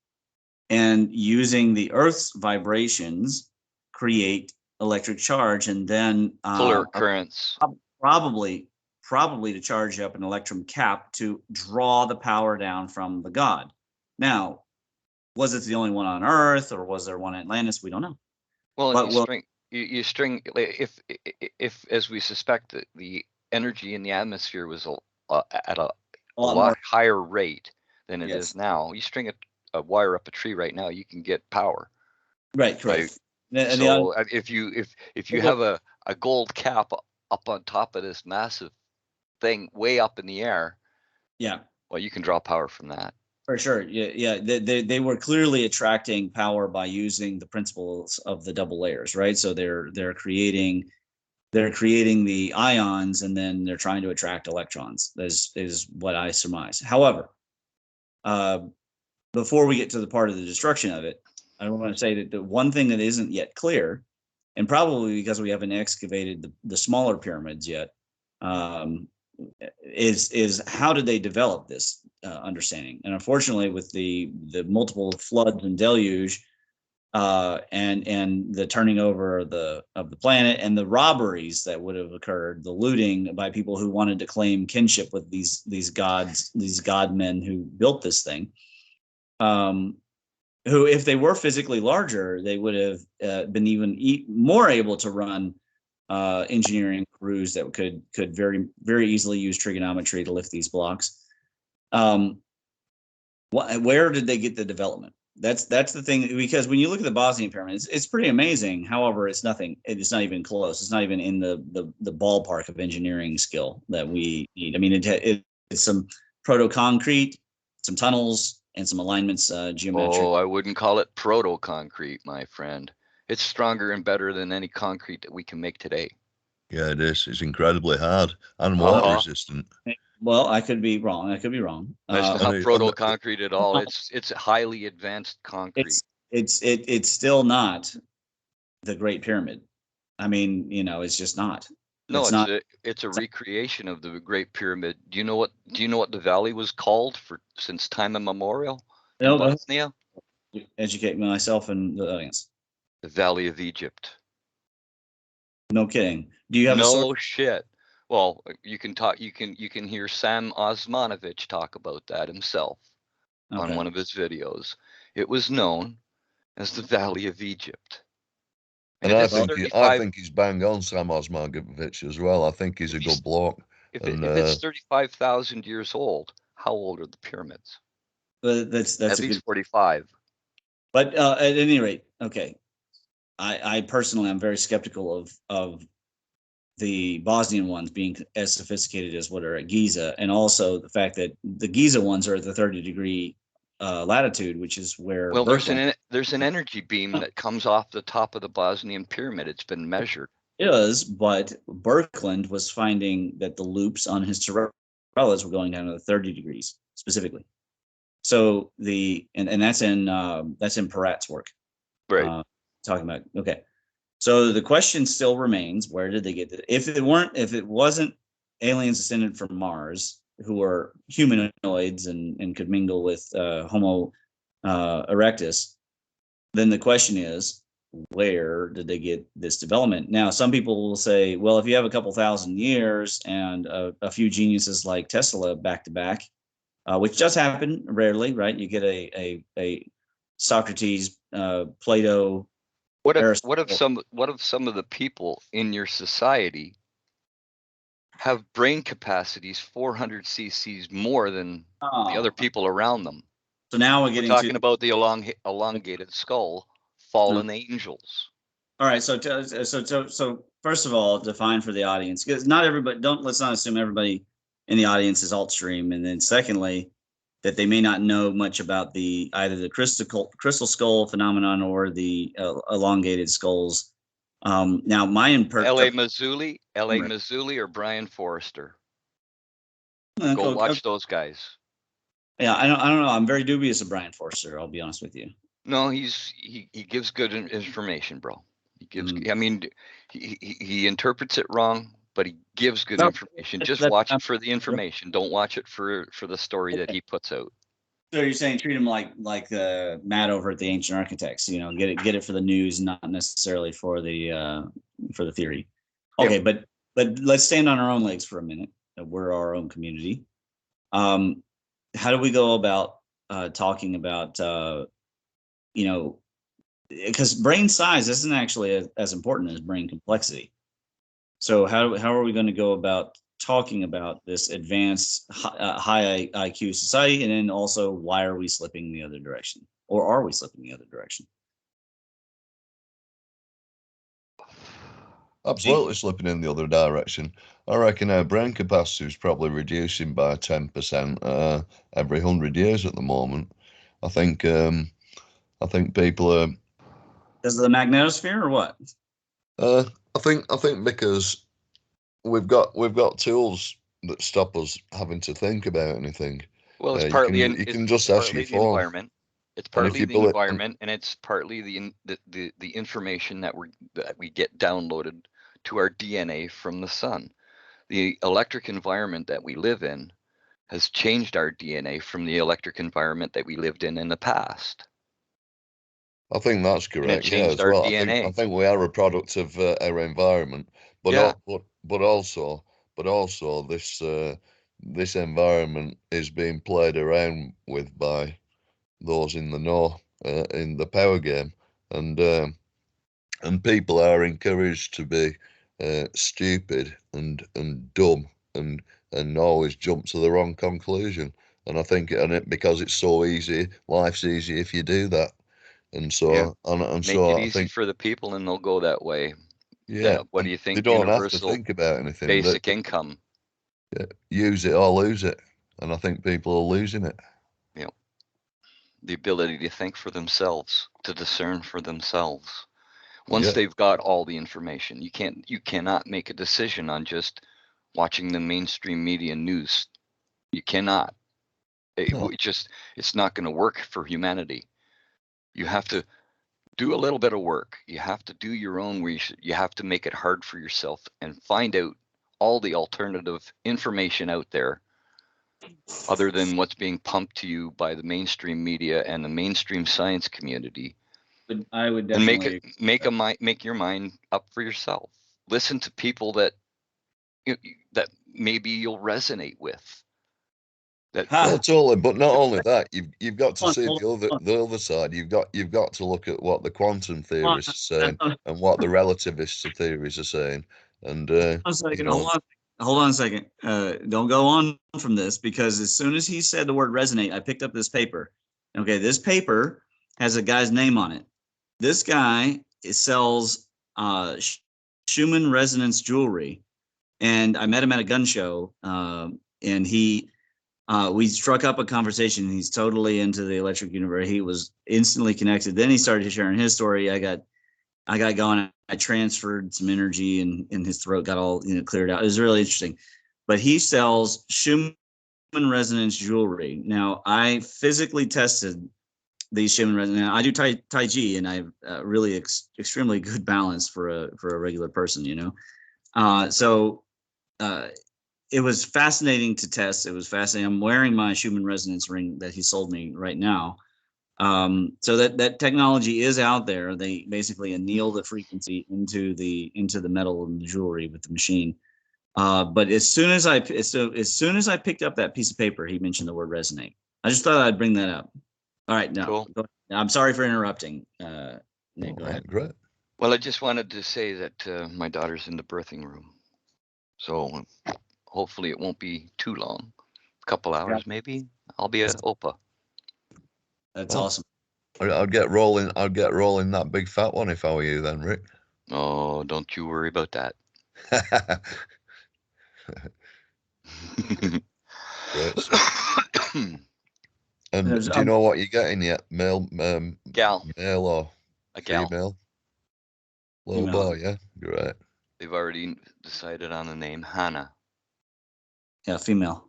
and using the Earth's vibrations create electric charge, and then solar currents, probably to charge up an electrum cap to draw the power down from the god. Now, was it the only one on Earth, or was there one in Atlantis? We don't know. Well, you string if as we suspect that the energy in the atmosphere was at a lot higher rate than it is now. You string a wire up a tree right now, you can get power. Right, correct. Right? So if you have a gold cap up on top of this massive thing way up in the air, well, you can draw power from that. For sure, yeah. They were clearly attracting power by using the principles of the double layers, right? So they're creating the ions, and then they're trying to attract electrons. Is what I surmise. However, before we get to the part of the destruction of it, I want to say that the one thing that isn't yet clear, and probably because we haven't excavated the smaller pyramids yet, is how did they develop this understanding. And unfortunately, with the multiple floods and deluge, and the turning over of the planet and the robberies that would have occurred, the looting by people who wanted to claim kinship with these gods, these godmen who built this thing, who, if they were physically larger, they would have been even more able to run engineering crews that could very, very easily use trigonometry to lift these blocks. Where did they get the development? That's the thing, because when you look at the Bosnian pyramids, it's pretty amazing. However, it's nothing. It's not even close. It's not even in the ballpark of engineering skill that we need. I mean, it's some proto-concrete, some tunnels, and some alignments, geometric. Oh, I wouldn't call it proto-concrete, my friend. It's stronger and better than any concrete that we can make today. Yeah, it is. It's incredibly hard and water resistant. Well, I could be wrong. That's not proto-concrete at all. It's highly advanced concrete. It's still not the Great Pyramid. I mean, it's just not. No, it's a recreation of the Great Pyramid. Do you know what the valley was called since time immemorial in Bosnia? Educate myself and the audience. The Valley of Egypt. No kidding. Do you have shit? Well, you can hear Sam Osmanovic talk about that himself on one of his videos. It was known as the Valley of Egypt. And I think he's bang on, Sam Osmanovic, as well. I think he's a good bloke. If it's 35,000 years old, how old are the pyramids? That's at least 45. But at any rate, okay. I personally am very skeptical of the Bosnian ones being as sophisticated as what are at Giza, and also the fact that the Giza ones are at the 30-degree latitude, which is where. Well, there's an energy beam that comes off the top of the Bosnian pyramid. It's been measured. It is, but Birkeland was finding that the loops on his terrellas were going down to 30 degrees specifically. So and that's in Peratt's work. Right. Talking about, okay. So the question still remains: where did they get it? If it wasn't aliens descended from Mars who are humanoids and could mingle with Homo erectus, then the question is, where did they get this development? Now, some people will say, well, if you have a couple thousand years and a few geniuses like Tesla back to back, which does happen rarely, right? You get a Socrates, Plato. What if some of the people in your society have brain capacities 400 cc's more than the other people around them? So now we're talking about the elongated skull, fallen angels. All right. So first of all, define for the audience, because not everybody. Let's not assume everybody in the audience is Altstream, and then secondly, that they may not know much about either the crystal skull phenomenon or the elongated skulls. Now, my L.A. Mazzulli, or Brian Forrester. Go watch those guys. Yeah, I don't know. I'm very dubious of Brian Forrester. I'll be honest with you. No, he gives good information, bro. He gives. I mean, he interprets it wrong, but he gives good information. Just watch it for the information. Don't watch it for the story that he puts out. So you're saying treat him like Matt over at the Ancient Architects. Get it for the news, not necessarily for the theory. Okay, yep. But let's stand on our own legs for a minute. We're our own community. How do we go about talking about because brain size isn't actually as important as brain complexity. So how are we going to go about talking about this advanced high IQ society, and then also why are we slipping the other direction, or are we slipping the other direction? Absolutely slipping in the other direction. I reckon our brain capacity is probably reducing by 10% every 100 years at the moment. I think people are. Is it the magnetosphere or what? I think because we've got tools that stop us having to think about anything. Well, it's partly you can just ask your phone. Environment. It's partly the environment, and it's partly the information that we get downloaded to our DNA from the sun. The electric environment that we live in has changed our DNA from the electric environment that we lived in the past. I think that's And it correct. Yeah, changed as our well. I DNA. think we are a product of our environment, but Yeah. but also this environment is being played around with by those in the know in the power game, and people are encouraged to be stupid and dumb and always jump to the wrong conclusion. And I think because it's so easy, life's easy if you do that. And Yeah. so and Make it so I easy think, for the people and they'll go that way. yeah, What do and you they think? don't have to Universal think about anything. basic income. Use it or lose it, and I think people are losing it. You know, the ability to think for themselves, to discern for themselves. Once Yeah, they've got all the information, you cannot make a decision on just watching the mainstream media news. You cannot. no, It's not going to work for humanity. You have to do a little bit of work. You have to do your own research. You have to make it hard for yourself and find out all the alternative information out there other than what's being pumped to you by the mainstream media and the mainstream science community. But I would And definitely make your mind up for yourself. Listen to people that that maybe you'll resonate with. That no, ha. totally. But not only that, you've got to Hold see on, hold the other side. You've got to look at what the quantum on, theorists are hold saying on, and what the relativist theories are saying, and a you second. know, Hold on a second. Don't go on from this because as soon as he said the word resonate, I picked up this paper. Okay, this paper has a guy's name on it. This guy sells Schumann resonance jewelry, and I met him at a gun show, and we struck up a conversation. He's totally into the electric universe. He was instantly connected. Then he started sharing his story. I got going. I transferred some energy, and his throat got all cleared out. It was really interesting. But he sells Schumann resonance jewelry. Now, I physically tested these Schumann resonance. Now, I do tai chi, and I have really extremely good balance for a regular person. So it was fascinating to test. It was fascinating. I'm wearing my Schumann resonance ring that he sold me right now. So that technology is out there. They basically anneal the frequency into the metal and the jewelry with the machine. But as soon as I picked up that piece of paper, he mentioned the word resonate. I just thought I'd bring that up. All right, now cool. I'm sorry for interrupting. Nick, go ahead. great. Well, I just wanted to say that my daughter's in the birthing room, so hopefully it won't be too long. A couple hours maybe. I'll be at OPA. That's Well, awesome. I'd get rolling. I'd get rolling that big fat one if I were you, then, Rick. Oh, don't you worry about that. Great stuff. And do you know what you're getting yet? Male, Gal. male or A gal. female? Little Female. boy, yeah, great. They've already decided on the name, Hannah. Yeah, female.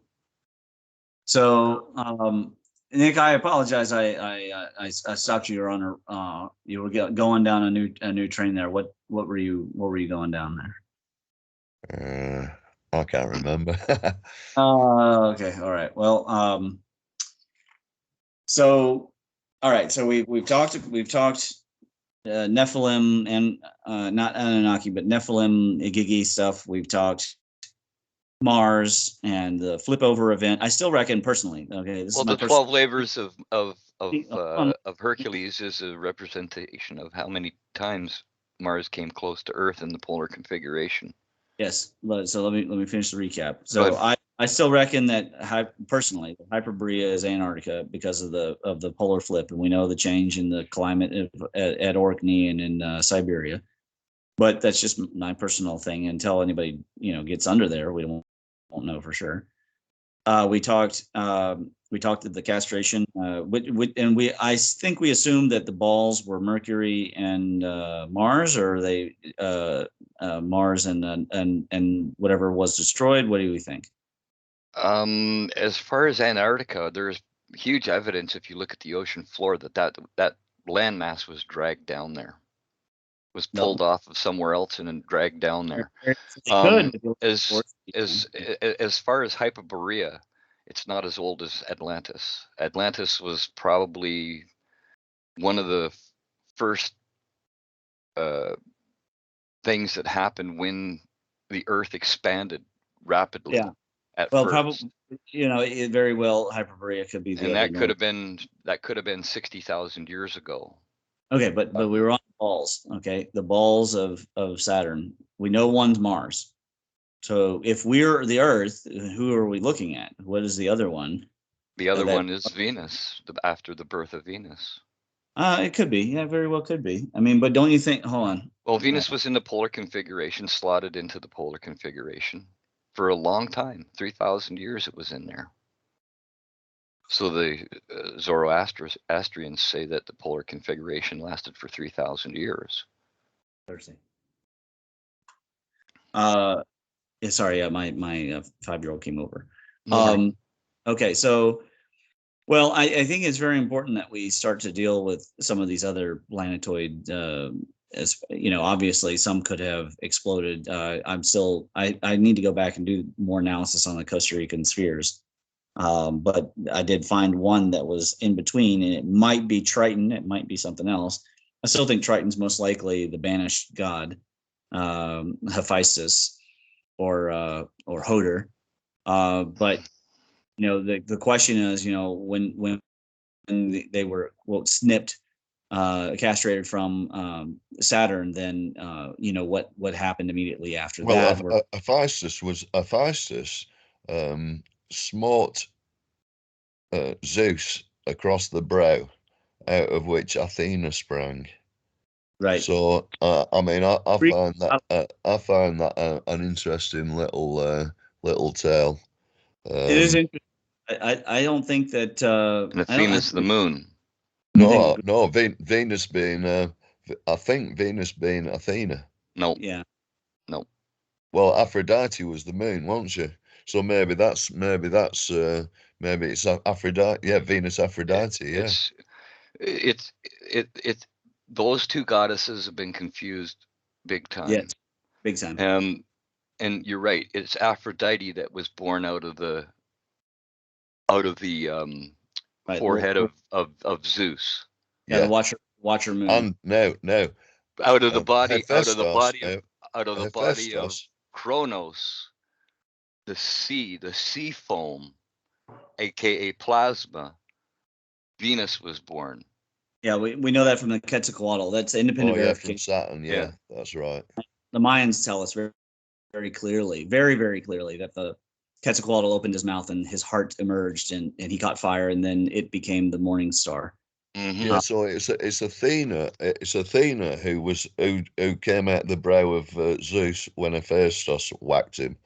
So, Nick, I apologize. I stopped you. You're on you were going down a new train there. What were you going down there? I can't remember. Okay, all right. Well, so all right. So we've talked Nephilim and not Anunnaki, but Nephilim, Igigi stuff. We've talked Mars and the flip over event. I still reckon personally. Okay, this well, is my the 12 layers of Hercules is a representation of how many times Mars came close to Earth in the polar configuration. Yes. So let me finish the recap. So I still reckon that personally, Hyperborea is Antarctica because of the polar flip, and we know the change in the climate at Orkney and in Siberia. But that's just my personal thing. Until anybody gets under there, we won't know for sure. We talked at the castration, and I think we assumed that the balls were Mercury and Mars, or are they Mars and whatever was destroyed. What do we think? As far as Antarctica, there's huge evidence if you look at the ocean floor that landmass was dragged down there, was pulled off of somewhere else and then dragged down there. As far as Hyperborea, it's not as old as Atlantis. Atlantis was probably one of the first things that happened when the Earth expanded rapidly. Yeah. At Well, first. probably, it very well Hyperborea could be the And other that could northern. have been 60,000 years ago. Okay, but we were on balls. Okay, the balls of Saturn. We know one's Mars. So if we're the Earth, who are we looking at? What is the other one? The other that- one is Venus, after the birth of Venus. It could be. Yeah, very well could be. I mean, but don't you think? Hold on. Well, Venus was in the polar configuration, slotted into the polar configuration for a long time. 3,000 years it was in there. So the Zoroastrians say that the polar configuration lasted for 3,000 years. Thursday. Yeah, sorry, my 5-year-old came over. Okay, so, well, I think it's very important that we start to deal with some of these other planetoid. As obviously some could have exploded. I need to go back and do more analysis on the Costa Rican spheres. But I did find one that was in between, and it might be Triton, it might be something else. I still think Triton's most likely the banished god, Hephaestus or Hodor. But the question is, when they were snipped, castrated from Saturn, then what happened immediately after that? Well, Hephaestus smote Zeus across the brow, out of which Athena sprang. Right. So I mean, I found that an interesting little tale. It is interesting. I don't think that. And Athena's the moon. No, Venus being. I think Venus being Athena. No. Yeah. No. Well, Aphrodite was the moon, wasn't she? So maybe it's Aphrodite. Yeah, Venus Aphrodite. Yeah. It's those two goddesses have been confused big time. Yes, big time. And you're right. It's Aphrodite that was born out of the Right. forehead of Zeus. Yeah, the Watcher moon. And no. Out of the body Hephaestus. of Kronos, the sea foam, aka plasma. Venus was born. Yeah, we know that from the Quetzalcoatl. That's independent verification. From Saturn. Yeah, that's right. The Mayans tell us very, very clearly, very, very clearly, that the Quetzalcoatl opened his mouth and his heart emerged, and he caught fire, and then it became the morning star. Mm-hmm. Yeah, so it's Athena. It's Athena who came out the brow of Zeus when Hephaestus whacked him.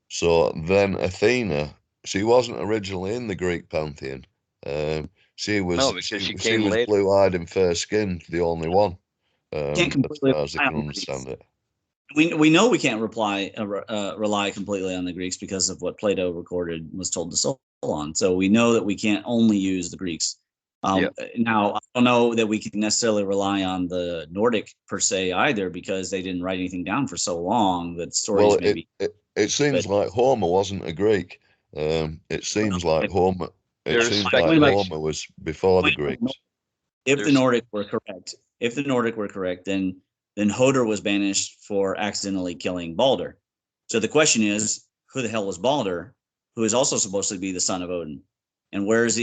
So then Athena, she wasn't originally in the Greek pantheon. She was blue-eyed and fair-skinned, the only one, as far as I can understand it. We know we can't rely completely on the Greeks because of what Plato recorded was told to Solon. So we know that we can't only use the Greeks. Now, I don't know that we can necessarily rely on the Nordic per se either, because they didn't write anything down for so long that stories maybe. It seems like Homer wasn't a Greek. It seems like Homer. Homer was before the Greeks. If the Nordic were correct, then Hodor was banished for accidentally killing Balder. So the question is, who the hell was Balder, who is also supposed to be the son of Odin? And where is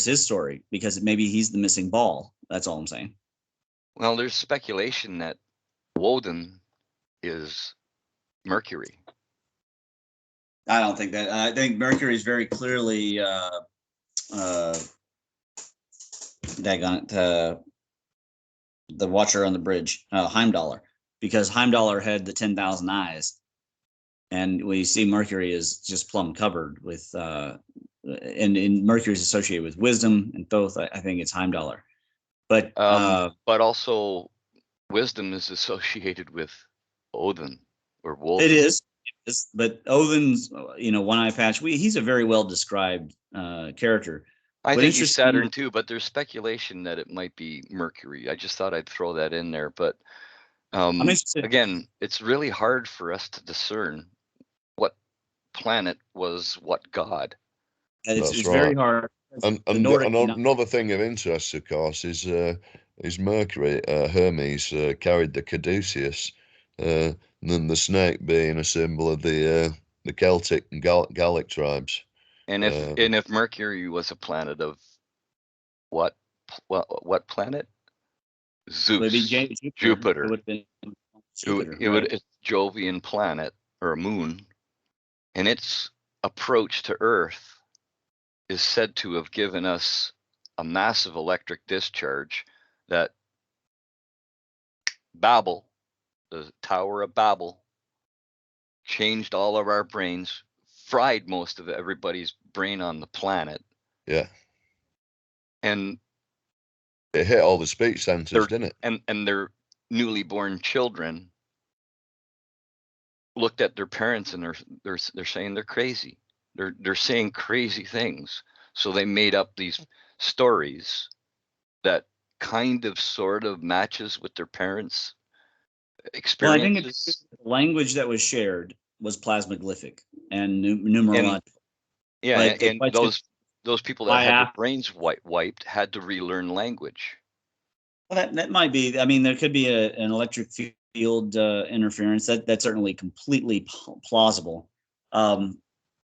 his story? Because maybe he's the missing ball. That's all I'm saying. Well, there's speculation that Woden is Mercury. I don't think that. I think Mercury is very clearly the Watcher on the Bridge, Heimdallr, because Heimdallr had the 10,000 eyes, and we see Mercury is just plumb covered with, and Mercury is associated with wisdom and Thoth. I think it's Heimdallr, but also wisdom is associated with Odin or Woden. It is, but Odin's one-eye patch. He's a very well described character. I think he's Saturn too, but there's speculation that it might be Mercury. I just thought I'd throw that in there. But again, it's really hard for us to discern what planet was what god. And That's it's right. very hard. And The Nordic, another thing of interest, of course, is Mercury. Hermes carried the caduceus, and then the snake being a symbol of the Celtic and Gallic tribes. And if Mercury was a planet of what planet? would be Zeus, Jupiter. Jupiter. It would have been Jupiter, right? It's Jovian planet or a moon, and its approach to Earth is said to have given us a massive electric discharge that Babel, the Tower of Babel, changed all of our brains, fried most of everybody's brain on the planet. Yeah. And it hit all the speech centers, didn't it? And their newly born children looked at their parents and they're saying they're crazy. They're saying crazy things. So they made up these stories that kind of sort of matches with their parents' experiences. Well, I think the language that was shared was plasmaglyphic and numerological. Yeah, and those people that had their brains wiped had to relearn language. Well, that might be. I mean, there could be an electric field interference. That's certainly completely plausible.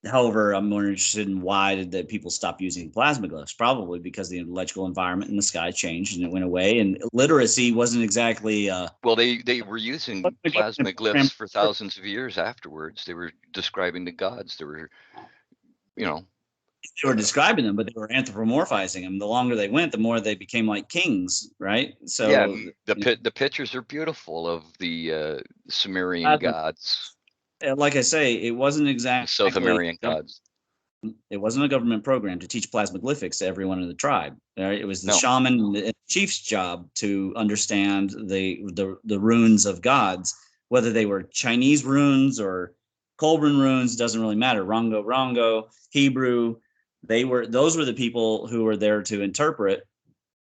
However, I'm more interested in why did that people stop using plasma glyphs? Probably because the electrical environment in the sky changed and it went away, and literacy wasn't exactly. Well, they were using plasma glyphs for thousands of years afterwards. They were describing the gods. They were, They were describing them, but they were anthropomorphizing them. The longer they went, the more they became like kings, right? So yeah, the pictures are beautiful of the Sumerian gods. Like I say, it wasn't exactly South American gods. It wasn't a government program to teach plasmaglyphics to everyone in the tribe. Right? It was the shaman and the chief's job to understand the runes of gods, whether they were Chinese runes or Kolbrin runes, doesn't really matter. Rongo, Hebrew. Those were the people who were there to interpret.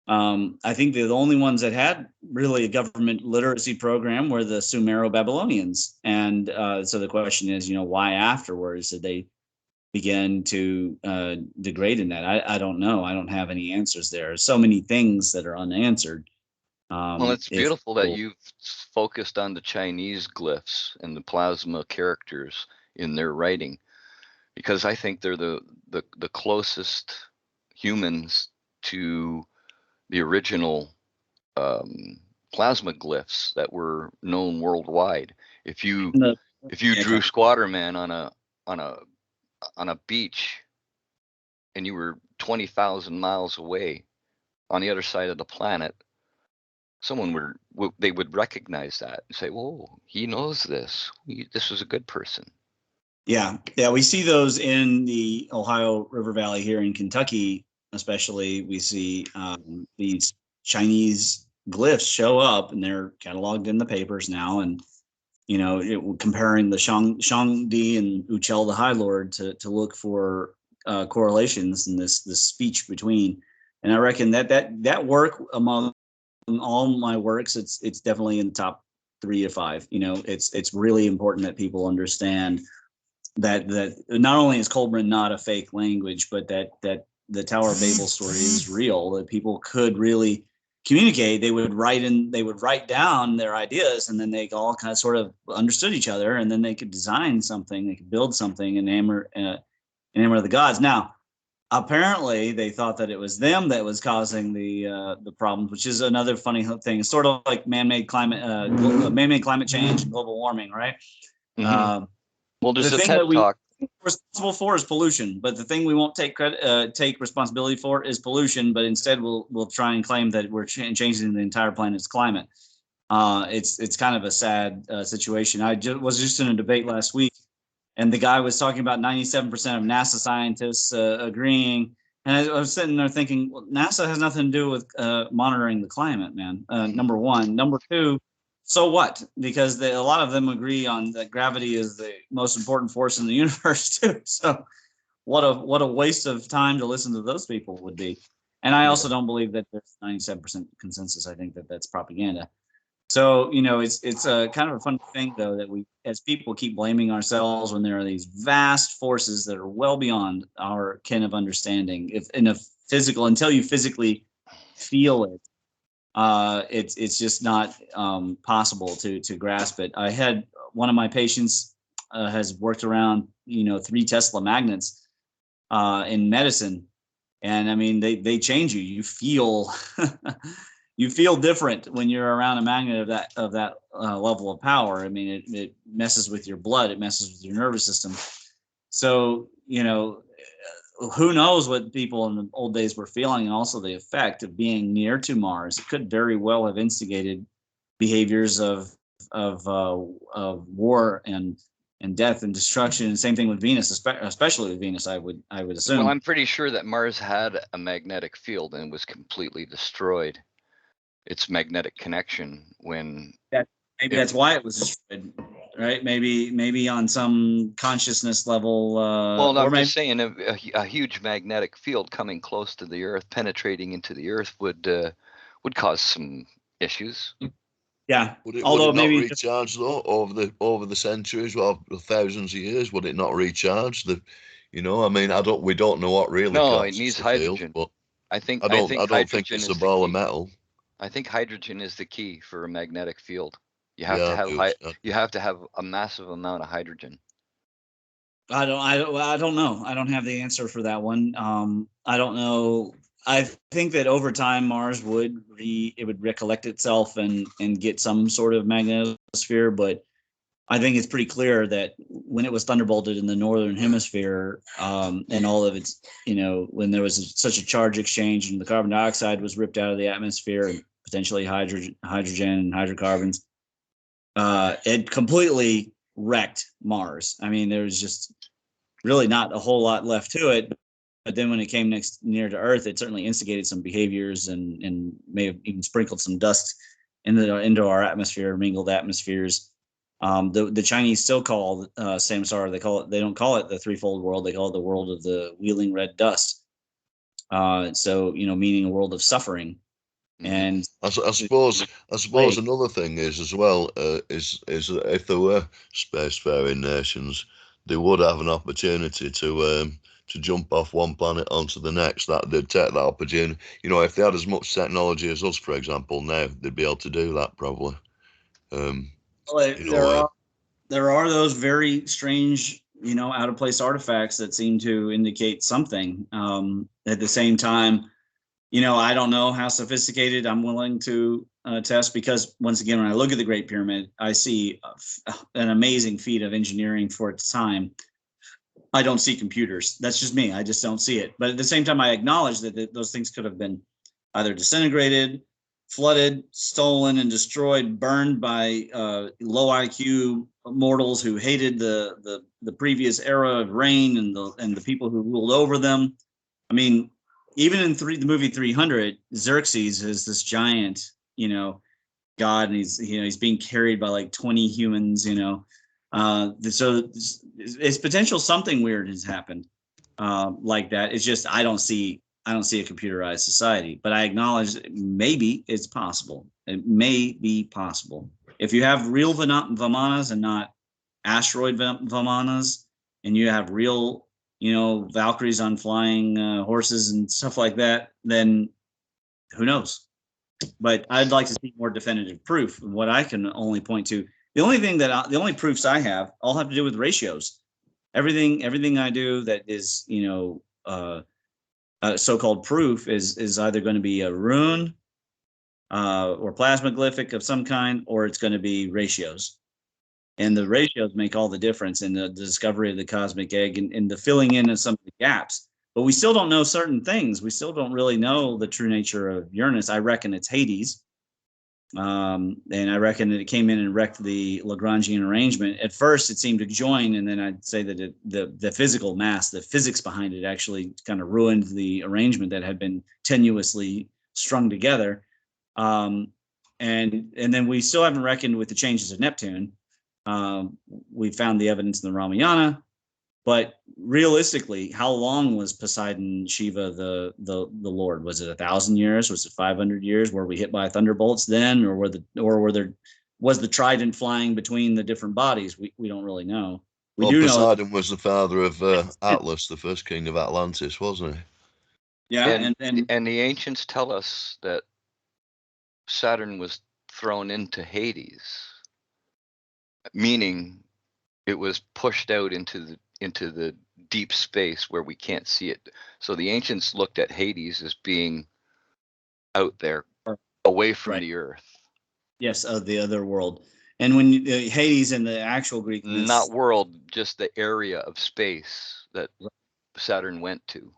I think the only ones that had really a government literacy program were the Sumero-Babylonians. And so the question is, why afterwards did they begin to degrade in that? I don't know. I don't have any answers there. So many things that are unanswered. Well, it's beautiful that you've focused on the Chinese glyphs and the plasma characters in their writing, because I think they're the closest humans to the original plasma glyphs that were known worldwide. If you drew Squatterman on a beach and you were 20,000 miles away on the other side of the planet, someone would recognize that and say, "Whoa, he knows this. This is a good person." Yeah, we see those in the Ohio River Valley here in Kentucky, especially. We see these Chinese glyphs show up, and they're cataloged in the papers now. And comparing the Shangdi and Uchel the High Lord to look for correlations in this speech between. And I reckon that work among all my works, it's definitely in the top 3 to 5. It's really important that people understand that not only is Kolbrin not a fake language, but that the Tower of Babel story is real, that people could really communicate. They would write down their ideas, and then they all kind of sort of understood each other, and then they could design something, they could build something and hammer the gods. Now, apparently they thought that it was them that was causing the problems, which is another funny thing. It's sort of like man-made climate change and global warming, right? Mm-hmm. Well, there's the a thing TED that we're talk. responsible for is pollution, but the thing we won't take responsibility for is pollution. But instead, we'll try and claim that we're changing the entire planet's climate. It's kind of a sad situation. I was just in a debate last week, and the guy was talking about 97% of NASA scientists agreeing. And I was sitting there thinking, well, NASA has nothing to do with monitoring the climate, man. Number one. Number two, so what? Because a lot of them agree on that gravity is the most important force in the universe too. So what a waste of time to listen to those people would be. And I also don't believe that there's 97% consensus. I think that that's propaganda. So, it's a kind of a fun thing though, that we, as people, keep blaming ourselves when there are these vast forces that are well beyond our ken of understanding. If in a physical, until you physically feel it, it's just not possible to grasp it. I had one of my patients has worked around 3 Tesla magnets in medicine, and I mean they change you. You feel you feel different when you're around a magnet of that level of power. I mean, it messes with your blood, it messes with your nervous system. So who knows what people in the old days were feeling, and also the effect of being near to Mars. It could very well have instigated behaviors of war and death and destruction. And same thing with Venus, especially with Venus. I would assume. Well, I'm pretty sure that Mars had a magnetic field and was completely destroyed. Its magnetic connection when that's why it was destroyed, right? Maybe on some consciousness level. Well, I'm just saying a huge magnetic field coming close to the Earth, penetrating into the Earth, would cause some issues. Yeah, would it not recharge though over the centuries or thousands of years? Would it not recharge? We don't know what really. No, it needs hydrogen. Field, but I don't think it's a ball of metal. I think hydrogen is the key for a magnetic field. You have to have a massive amount of hydrogen. I don't know. I don't have the answer for that one. I don't know. I think that over time Mars would recollect itself and get some sort of magnetosphere, but I think it's pretty clear that when it was thunderbolted in the northern hemisphere, and all of its, when there was such a charge exchange and the carbon dioxide was ripped out of the atmosphere and potentially hydrogen and hydrocarbons, it completely wrecked Mars. I mean, there was just really not a whole lot left to it. But then when it came near to Earth, it certainly instigated some behaviors and may have even sprinkled some dust into our atmosphere, mingled atmospheres. The Chinese still call samsara. They don't call it the threefold world. They call it the world of the wheeling red dust. So meaning a world of suffering. And I suppose another thing is as well is if there were spacefaring nations, they would have an opportunity to jump off one planet onto the next. That they'd take that opportunity. If they had as much technology as us, for example, now they'd be able to do that probably. There are those very strange, out of place artifacts that seem to indicate something. At the same time, I don't know how sophisticated I'm willing to test, because once again, when I look at the Great Pyramid, I see an amazing feat of engineering for its time. I don't see computers. That's just me. I just don't see it. But at the same time, I acknowledge that those things could have been either disintegrated, flooded, stolen, and destroyed, burned by low IQ mortals who hated the previous era of reign and the people who ruled over them. I mean, even in the movie 300, Xerxes is this giant, god, and he's being carried by like 20 humans, so it's potential something weird has happened like that. It's just I don't see a computerized society, but I acknowledge maybe it's possible. It may be possible if you have real Vimanas and not asteroid Vimanas, and you have real Valkyries on flying horses and stuff like that, then who knows? But I'd like to see more definitive proof. And what I can only point to, the only proofs I have all have to do with ratios. Everything I do that is so-called proof is either going to be a rune or plasmaglyphic of some kind, or it's going to be ratios. And the ratios make all the difference in the discovery of the cosmic egg and the filling in of some of the gaps. But we still don't know certain things. We still don't really know the true nature of Uranus. I reckon it's Hades. And I reckon that it came in and wrecked the Lagrangian arrangement. At first, it seemed to join, and then I'd say that the physical mass, the physics behind it, actually kind of ruined the arrangement that had been tenuously strung together. And then we still haven't reckoned with the changes of Neptune. We found the evidence in the Ramayana. But realistically, how long was Poseidon Shiva the Lord? Was it 1,000 years? Was it 500 years? Were we hit by thunderbolts then, or was the trident flying between the different bodies? We don't really know. We Well, do know. Poseidon was the father of Atlas, the first king of Atlantis, wasn't he? Yeah, and the ancients tell us that Saturn was thrown into Hades, meaning it was pushed out into the deep space where we can't see it. So the ancients looked at Hades as being out there, away from the earth. Yes, of the other world. And when Hades in the actual Greek myths, not world, just the area of space that Saturn went to.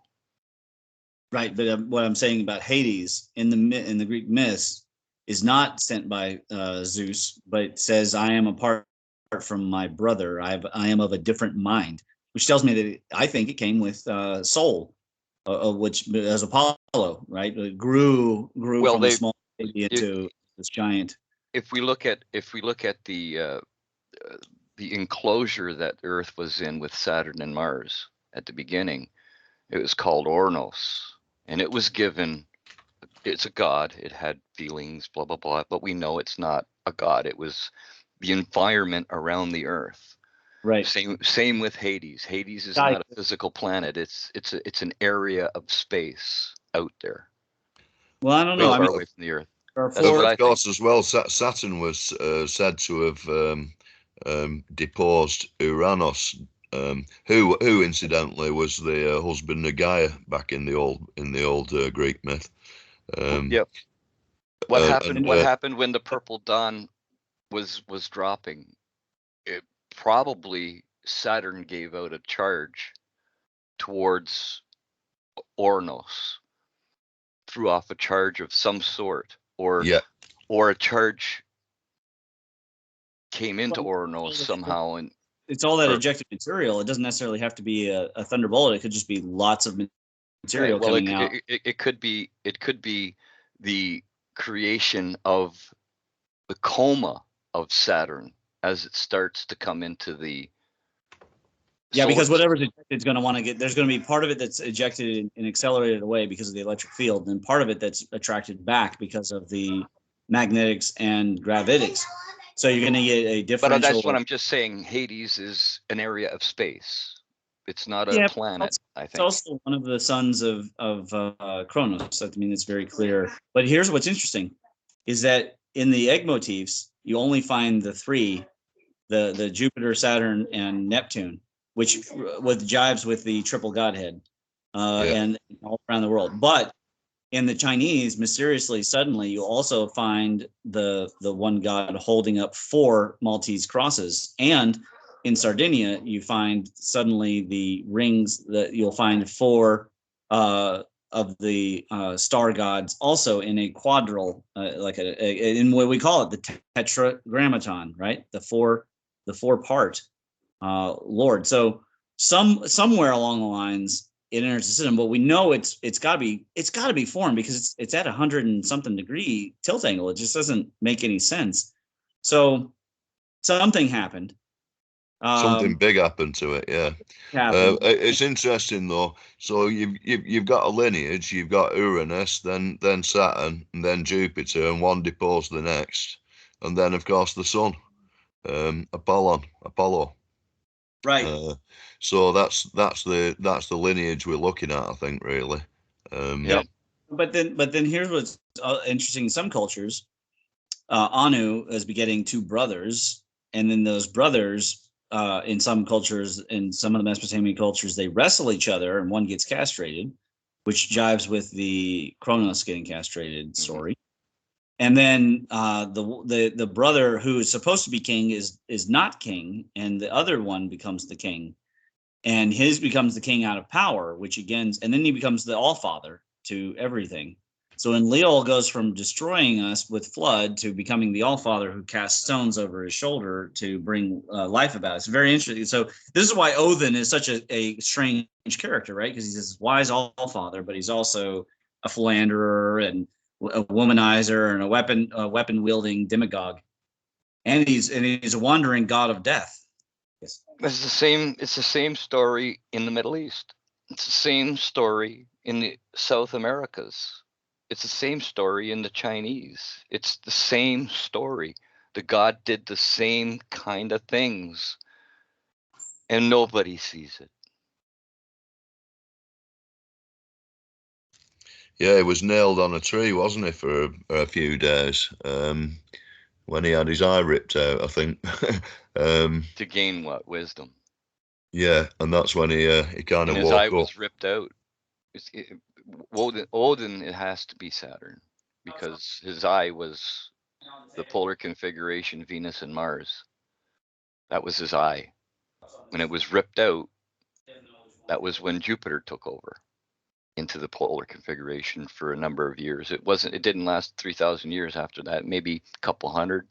Right, but what I'm saying about Hades in the Greek myths is not sent by Zeus, but says, "I am apart from my brother. I am of a different mind," which tells me that I think it came with Sol, which as Apollo, right, it grew from a small baby into this giant. If we look at the enclosure that Earth was in with Saturn and Mars at the beginning, it was called Ornos, and it was given. It's a god. It had feelings, blah blah blah. But we know it's not a god. It was the environment around the Earth. Right. Same with Hades. Hades is not a physical planet. It's an area of space out there. Well, I don't know. Far away from the Earth. Of course, as well, Saturn was said to have deposed Uranus, who incidentally was the husband of Gaia back in the old Greek myth. Yep. What happened when the purple dawn was dropping? It probably Saturn gave out a charge towards Ornos, threw off a charge of some sort, or a charge came into Ornos somehow, and it's all that ejected material. It doesn't necessarily have to be a thunderbolt. It could just be lots of material coming out. It could be the creation of the coma of Saturn as it starts to come into the because whatever's ejected is going to want to get, there's going to be part of it that's ejected and accelerated away because of the electric field, and part of it that's attracted back because of the magnetics and gravitics. So you're going to get a differential. But that's what I'm just saying. Hades is an area of space. It's not a planet, I think. It's also one of the sons of Kronos. I mean, it's very clear. But here's what's interesting, is that in the egg motifs, you only find the three, the Jupiter, Saturn, and Neptune, which with jives with the triple godhead, and all around the world. But in the Chinese, mysteriously, suddenly, you also find the one god holding up 4 Maltese crosses, and in Sardinia, you find suddenly the rings that you'll find 4 of the star gods also in a quadral, like in what we call it, the tetragrammaton, right? The four part Lord. So somewhere along the lines it enters the system, but we know it's got to be formed because it's at 100 and something degree tilt angle. It just doesn't make any sense. So something happened. Something big happened to it, yeah. It's interesting though. So you've got a lineage. You've got Uranus, then Saturn, and then Jupiter, and one deposed the next, and then of course the Sun, Apollo. Right. So that's the lineage we're looking at, I think, really. But then here's what's interesting. In some cultures, Anu is begetting 2 brothers, and then those brothers, in some cultures, in some of the Mesopotamian cultures, they wrestle each other, and one gets castrated, which jives with the Kronos getting castrated story. And then the brother who is supposed to be king is not king, and the other one becomes the king, and his becomes the king out of power, which again, and then he becomes the all-father to everything. So Enlil goes from destroying us with flood to becoming the all-father who casts stones over his shoulder to bring life about. It's very interesting. So this is why Odin is such a strange character, right? Because he's this wise all-father, but he's also a philanderer and a womanizer and a weapon wielding demagogue, and he's a wandering god of death. It's the same. It's the same story in the Middle East. It's the same story in the South Americas. It's the same story in the Chinese. It's the same story. The God did the same kind of things, and nobody sees it. Yeah, he was nailed on a tree, wasn't he, for a few days? When he had his eye ripped out, I think. To gain what? Wisdom. Yeah, and that's when he kind And of his eye woke up. was ripped out. Odin, it has to be Saturn, because his eye was the polar configuration Venus and Mars. That was his eye. When it was ripped out, that was when Jupiter took over into the polar configuration for a number of years. It didn't last 3,000 years after that, maybe a couple hundred.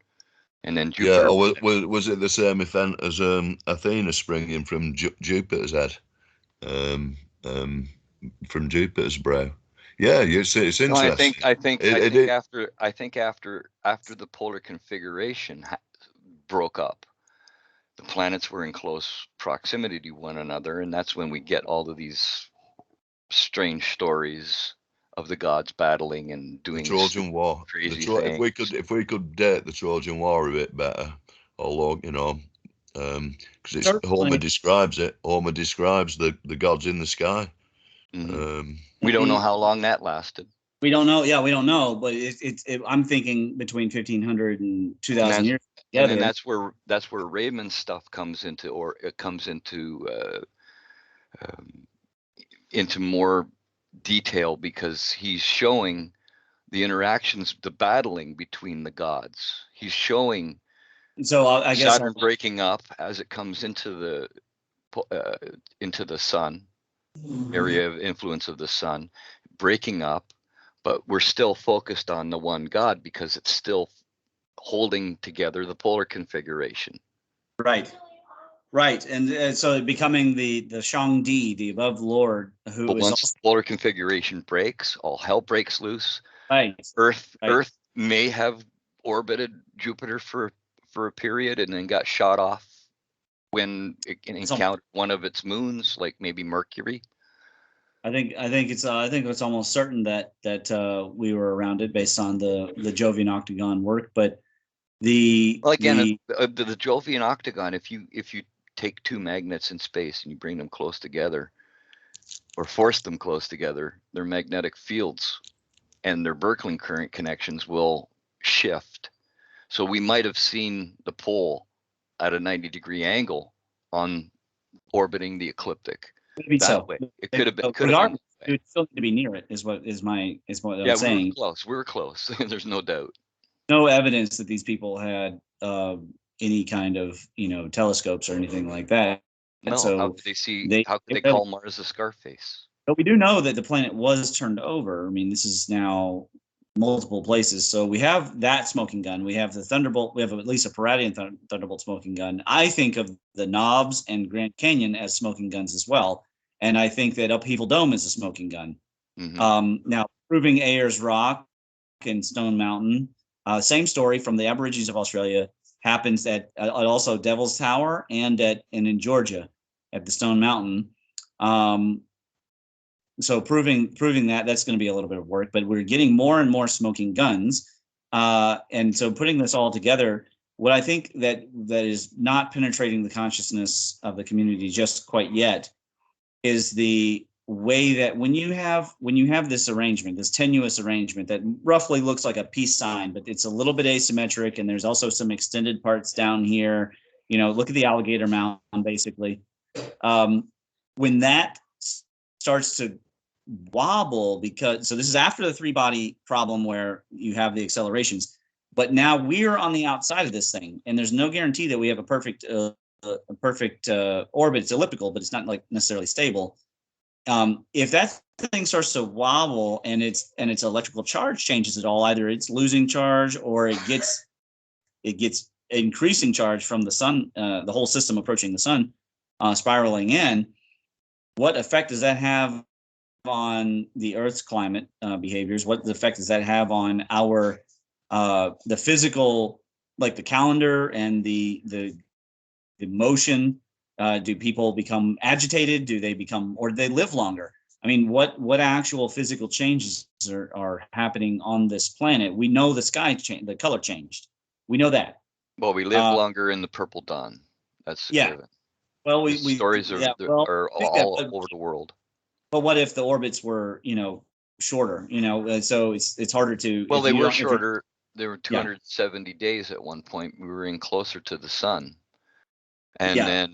And then Yeah, Jupiter. or was it the same event as Athena springing from Jupiter's head, um, from Jupiter's brow? Yeah, it's No, interesting. I think It after the polar configuration broke up, the planets were in close proximity to one another, and that's when we get all of these strange stories of the gods battling and the doing Trojan War. crazy If things. we could date the Trojan War a bit better, although because it's Homer Certainly. describes it. Homer describes the gods in the sky. Mm-hmm. We don't know how long that lasted. We don't know. Yeah, we don't know. But I'm thinking between 1,500 and 2,000 years. And then that's where Raymond's stuff comes into, or it comes into more detail, because he's showing the interactions, the battling between the gods. He's showing I guess Saturn breaking up as it comes into the sun, area of influence of the sun, breaking up, but we're still focused on the one God because it's still holding together the polar configuration. Right, and so becoming the Shangdi, the above Lord, who but is once also, the polar configuration breaks, all hell breaks loose. right. Earth may have orbited Jupiter for a period and then got shot off when it encountered one of its moons, like maybe Mercury. I think it's almost certain that we were around it based on the Jovian octagon work, but the Jovian octagon, if you take two magnets in space and you bring them close together or force them close together, their magnetic fields and their Birkeling current connections will shift. So we might have seen the pole at a 90-degree angle on orbiting the ecliptic. Maybe that so. way. It could have been. It would still need to be near it. Is what I'm saying. We were close. We were close. There's no doubt. No evidence that these people had any kind of telescopes or anything like that. No. So how could they see? How could they call Mars a Scarface? But we do know that the planet was turned over. I mean, this is now multiple places. So we have that smoking gun. We have the Thunderbolt. We have at least a Paradian Thunderbolt smoking gun. I think of the Knobs and Grand Canyon as smoking guns as well. And I think that Upheaval Dome is a smoking gun. Mm-hmm. Now, proving Ayers Rock and Stone Mountain, same story from the Aborigines of Australia, happens at also Devil's Tower and in Georgia at the Stone Mountain. So proving that's going to be a little bit of work, but we're getting more and more smoking guns. And so putting this all together, what I think that is not penetrating the consciousness of the community just quite yet is the way that when you have this arrangement, this tenuous arrangement that roughly looks like a peace sign, but it's a little bit asymmetric, and there's also some extended parts down here. Look at the alligator mound, basically. When that starts to wobble, so this is after the three-body problem where you have the accelerations, but now we're on the outside of this thing, and there's no guarantee that we have a perfect orbit. It's elliptical, but it's not like necessarily stable. If that thing starts to wobble and its electrical charge changes at all, either it's losing charge or it gets increasing charge from the sun, the whole system approaching the sun, spiraling in. What effect does that have on the Earth's climate behaviors? What effect does that have on our the physical, like the calendar and the motion Do people become agitated? Do they become, or do they live longer? I mean, what actual physical changes are happening on this planet? We know the sky changed, the color changed. We know that. Well, we live longer in the purple dawn. That's Yeah. given. Well, The stories yeah, are I think that, all over the world. but what if the orbits were, shorter? So it's harder to. Well, If they you were don't, if you, shorter. There were 270 days at one point. We were in closer to the sun, and yeah,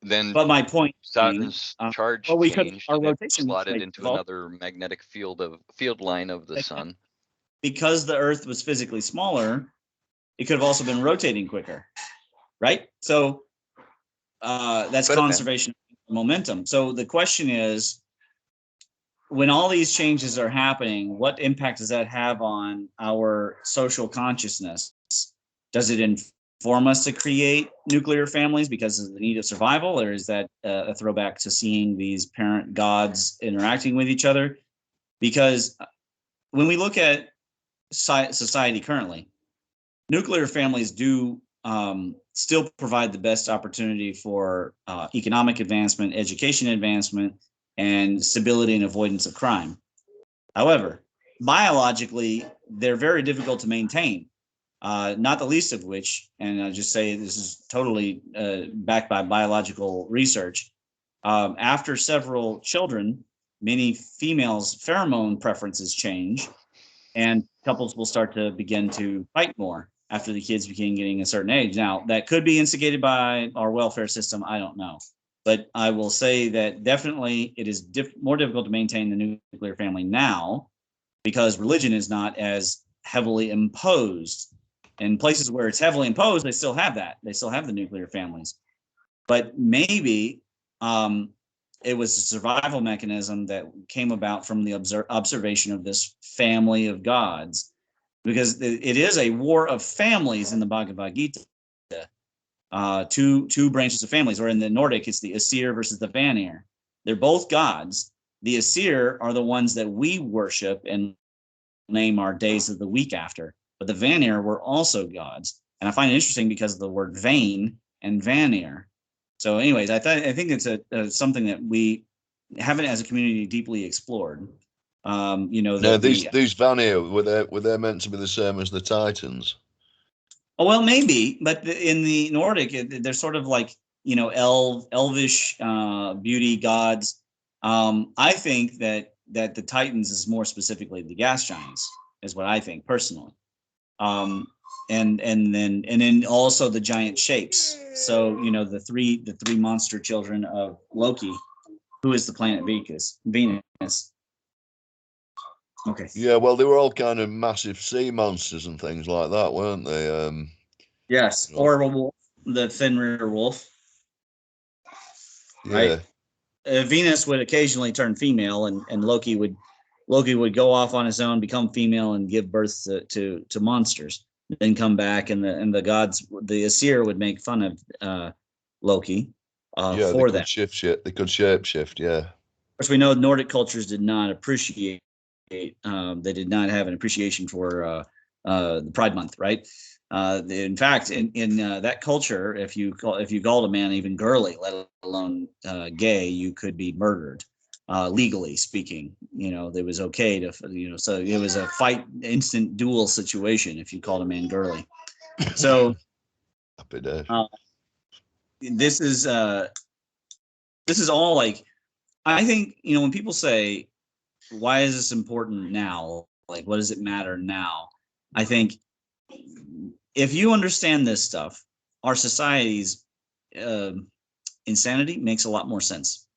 then but my point being, Saturn's charge well, we could changed, our and it rotation slotted might into evolve another magnetic field line of the sun. because the Earth was physically smaller. It could have also been rotating quicker, right? So that's Could have been. conservation of momentum. So the question is, when all these changes are happening, what impact does that have on our social consciousness? Does it inform us to create nuclear families because of the need of survival, or is that a throwback to seeing these parent gods interacting with each other? Because when we look at society currently, nuclear families do still provide the best opportunity for economic advancement, education advancement, and stability and avoidance of crime. However, biologically, they're very difficult to maintain, not the least of which, and I'll just say this is totally backed by biological research, after several children, many females' pheromone preferences change, and couples will start to begin to fight more after the kids begin getting a certain age. Now, that could be instigated by our welfare system. I don't know. But I will say that definitely it is more difficult to maintain the nuclear family now because religion is not as heavily imposed. In places where it's heavily imposed, they still have that. They still have the nuclear families. But maybe it was a survival mechanism that came about from the observation of this family of gods, because it is a war of families in the Bhagavad Gita. Two branches of families, or in the Nordic, it's the Aesir versus the Vanir. They're both gods. The Aesir are the ones that we worship and name our days of the week after, but the Vanir were also gods. And I find it interesting because of the word vain and Vanir. So, anyways, I think it's something that we haven't, as a community, deeply explored. These Vanir were they meant to be the same as the Titans? Oh well, maybe, but in the Nordic, they're sort of like elvish beauty gods. I think that the Titans is more specifically the gas giants, is what I think personally. And then also the giant shapes. So the three monster children of Loki, who is the planet Venus. Okay. Yeah, well, they were all kind of massive sea monsters and things like that, weren't they? Yes, or a wolf, the Fenrir wolf. Right. Yeah. Venus would occasionally turn female, and Loki would go off on his own, become female, and give birth to monsters. Then come back, and the gods, the Aesir, would make fun of Loki for that. They could shape shift. Yeah. Of course, we know Nordic cultures did not appreciate. They did not have an appreciation for the Pride Month, right? In fact, in that culture, if you called a man even girly, let alone gay, you could be murdered, legally speaking. It was okay to, so it was a instant duel situation if you called a man girly. So happy day. This is all like, I think, when people say, why is this important now? Like, what does it matter now? I think if you understand this stuff, our society's insanity makes a lot more sense.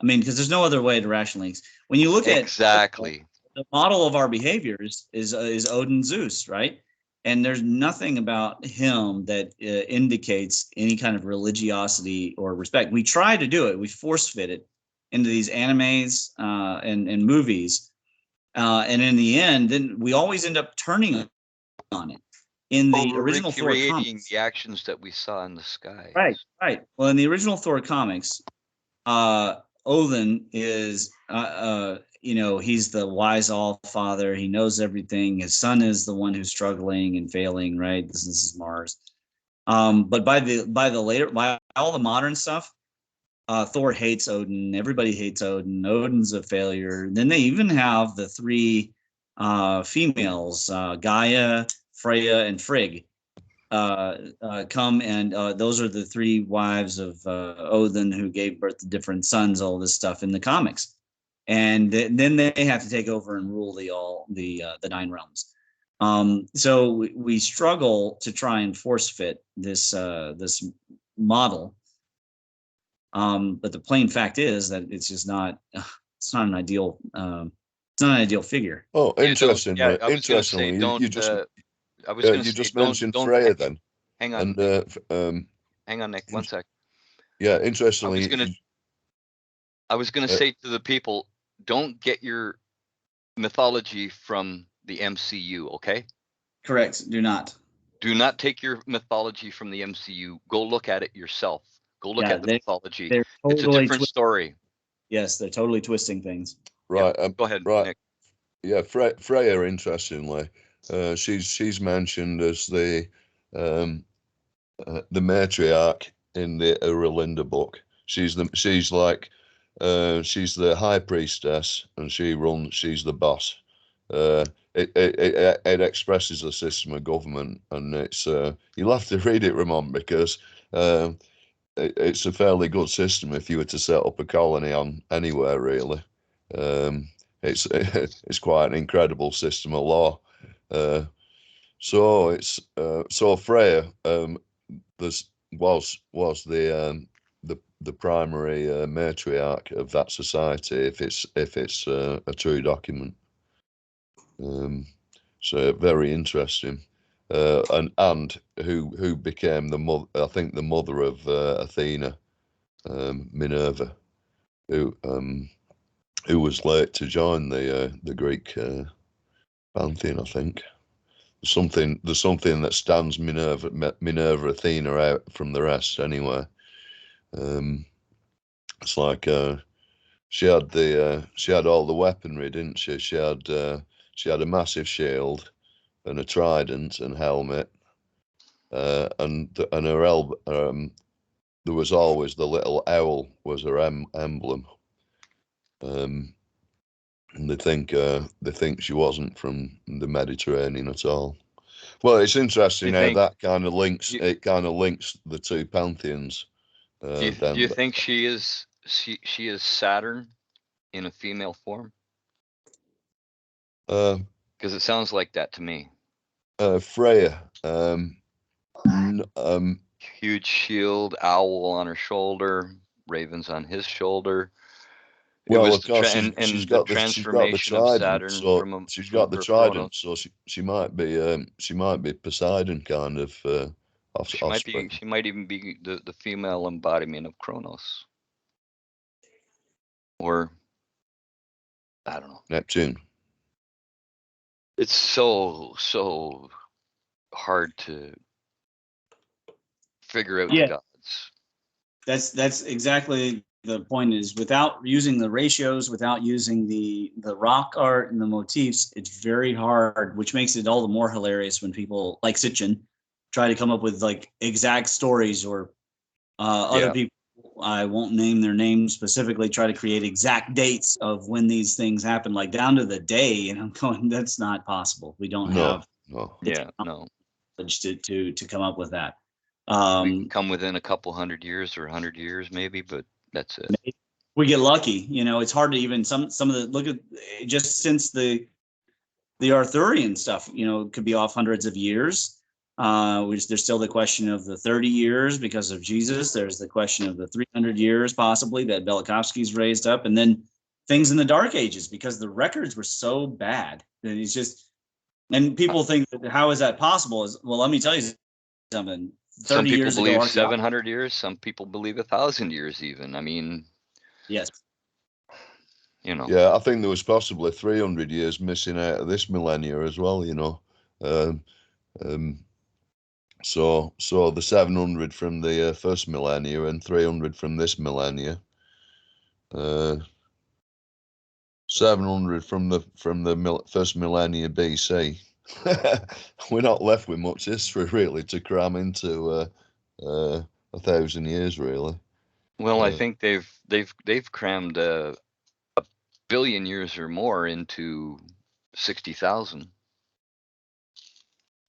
I mean, because there's no other way to rationally. When you look at the model of our behaviors is Odin Zeus, right? And there's nothing about him that indicates any kind of religiosity or respect. We try to do it. We force fit it into these animes and movies. And in the end, then we always end up turning on it. In the original Thor comics, the actions that we saw in the sky. Right. Well, in the original Thor comics, Odin is, he's the wise all-father. He knows everything. His son is the one who's struggling and failing, right? This is Mars. But by all the modern stuff, Thor hates Odin. Everybody hates Odin. Odin's a failure. Then they even have the three females, Gaia, Freya, and Frigg, come, and those are the three wives of Odin who gave birth to different sons. All this stuff in the comics, and then they have to take over and rule the nine realms. So we struggle to try and force fit this model. But the plain fact is that it's just not. It's not an ideal. It's not an ideal figure. Oh, interestingly, Yeah, I was gonna say, interestingly, don't. you just I was gonna you say, just mentioned don't. Freya then, Hang on, and hang on, Nick. One sec. yeah, I was interestingly, gonna say to the people, don't get your mythology from the MCU, okay? Correct. Do not. Do not take your mythology from the MCU. Go look at it yourself. Go look Yeah, at the mythology. They're It's a totally different story. Yes, they're totally twisting things. right, Go ahead, right, Nick. yeah, Freya, interestingly, she's mentioned as the matriarch in the Uralinda book. She's the high priestess, and she's the boss. It expresses a system of government, and it's you'll have to read it, Ramon, because it's a fairly good system if you were to set up a colony on anywhere, really. It's quite an incredible system of law. So it's so Freya was the primary matriarch of that society if it's a true document. So very interesting. And who became the mother? I think the mother of Athena, Minerva, who was late to join the Greek pantheon. I think there's something that stands Minerva Athena out from the rest. Anyway, it's like she had all the weaponry, didn't she? She had a massive shield and a trident and helmet, and her there was always the little owl was her emblem. And they think she wasn't from the Mediterranean at all. Well, it's interesting how that kind of links. It kind of links the two pantheons. Do you think she is Saturn in a female form? Because it sounds like that to me. Freya. Huge shield, owl on her shoulder, ravens on his shoulder. Well, of course, she's got the trident, so she's got the trident, so she might be Poseidon kind of offspring. She might even be the female embodiment of Kronos, or I don't know, Neptune. It's so hard to figure out the gods. That's exactly the point, is without using the ratios, without using the rock art and the motifs, it's very hard, which makes it all the more hilarious when people like Sitchin try to come up with like exact stories, or other people, I won't name their names specifically, try to create exact dates of when these things happen, like down to the day. And I'm going, that's not possible. We don't have to come up with that. We can come within a couple 100 years or 100 years maybe, but that's it. We get lucky, it's hard to even some of the look at just since the Arthurian stuff, could be off hundreds of years. There's still the question of the 30 years because of Jesus. There's the question of the 300 years possibly that Velikovsky's raised up, and then things in the Dark Ages because the records were so bad that it's just. And people think that how is that possible? Well, let me tell you something. Some people believe 700 years. Some people believe 1,000 years even. I mean, yes. Yeah, I think there was possibly 300 years missing out of this millennia as well. So the 700 from the first millennia and 300 from this millennia. 700 from the first millennia BC. We're not left with much history really to cram into 1,000 years, really. Well, I think they've crammed a billion years or more into 60,000.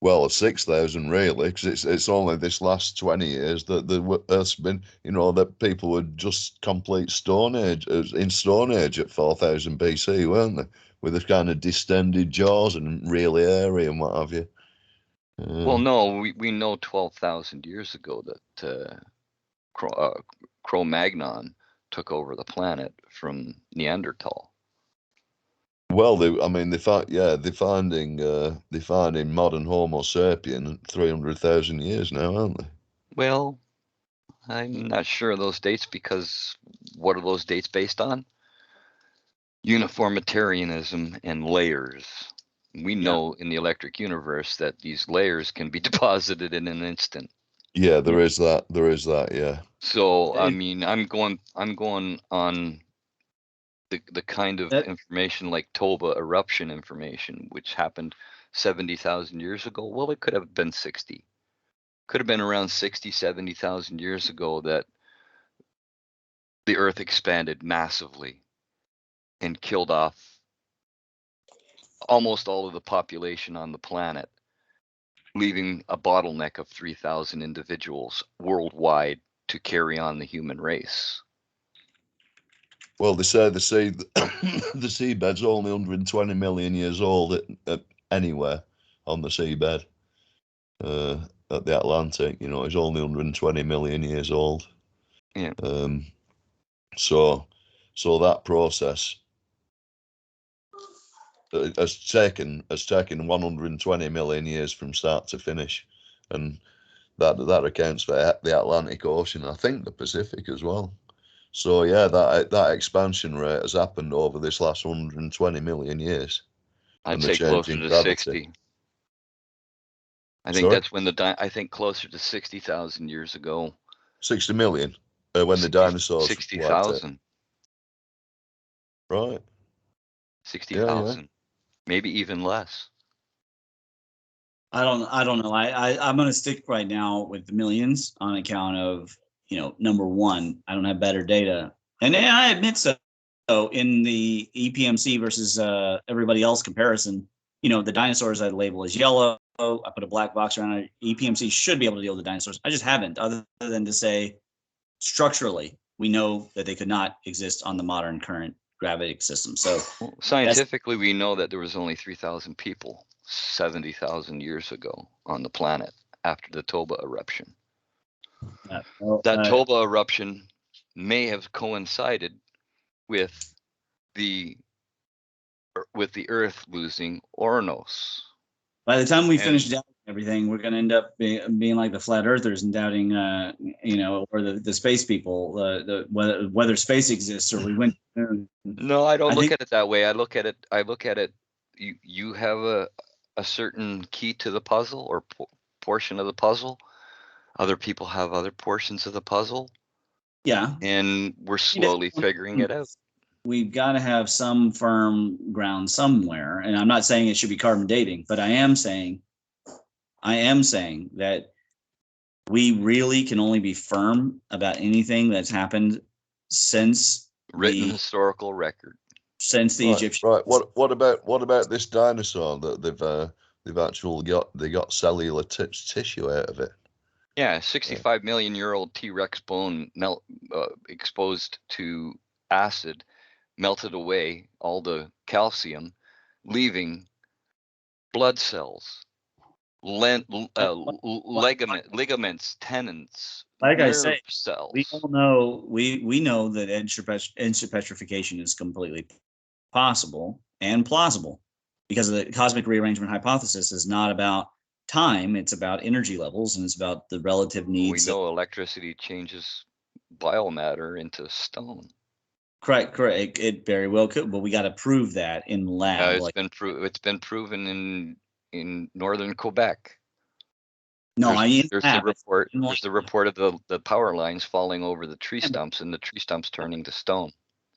Well, 6,000 really, because it's only this last 20 years that the Earth's been, that people were just complete Stone Age, in Stone Age at 4,000 BC, weren't they? With the kind of distended jaws and really airy and what have you. Well, no, we know 12,000 years ago that Cro-Magnon took over the planet from Neanderthal. Well, they're finding modern Homo sapien 300,000 years now, aren't they? Well, I'm not sure of those dates, because what are those dates based on? Uniformitarianism and layers. We know in the electric universe that these layers can be deposited in an instant. Yeah, there is that. There is that. Yeah. So I mean, I'm going on the kind of information like Toba eruption information, which happened 70,000 years ago. Well, it could have been 60. Could have been around 60, 70,000 years ago that the Earth expanded massively and killed off almost all of the population on the planet, leaving a bottleneck of 3,000 individuals worldwide to carry on the human race. Well, they say the seabed's only 120 million years old anywhere on the seabed. At the Atlantic, it's only 120 million years old. Yeah. So that process has taken 120 million years from start to finish, and that accounts for the Atlantic Ocean. I think the Pacific as well. So yeah, that expansion rate has happened over this last 120 million years. I'd say closer to 60. I think that's when I think closer to 60,000 years ago. 60 million when the dinosaurs 60,000. Right. 60,000. Yeah. Maybe even less. I don't know. I'm going to stick right now with the millions on account of, number one, I don't have better data. And I admit so in the EPMC versus everybody else comparison, the dinosaurs I label as yellow. I put a black box around it. EPMC should be able to deal with the dinosaurs. I just haven't, other than to say structurally, we know that they could not exist on the modern current gravity system. So scientifically, we know that there was only 3,000 people 70,000 years ago on the planet after the Toba eruption. That Toba eruption may have coincided with the Earth losing Oranos. By the time we finish doubting everything, we're going to end up being like the flat earthers and doubting, or the space people, whether space exists or we went. No, I don't look at it that way. I look at it. You have a certain key to the puzzle or portion of the puzzle. Other people have other portions of the puzzle. Yeah. And we're slowly figuring it out. We've got to have some firm ground somewhere. And I'm not saying it should be carbon dating, but I am saying that we really can only be firm about anything that's happened since written historical record. Since the Egyptians. Right. What about this dinosaur that they've actually got cellular tissue out of it? Yeah, 65 million year old T-Rex bone exposed to acid melted away all the calcium, leaving blood cells, ligaments, tendons, like I say, cells. We all know we know that instant petrification is completely possible and plausible, because the cosmic rearrangement hypothesis is not about time, it's about energy levels, and it's about the relative needs. We know electricity changes biomatter into stone. Correct. It very well could, but we got to prove that in the lab. It's been proven in northern Quebec. No, there's the report. There's the report of the power lines falling over the tree stumps and the tree stumps turning to stone.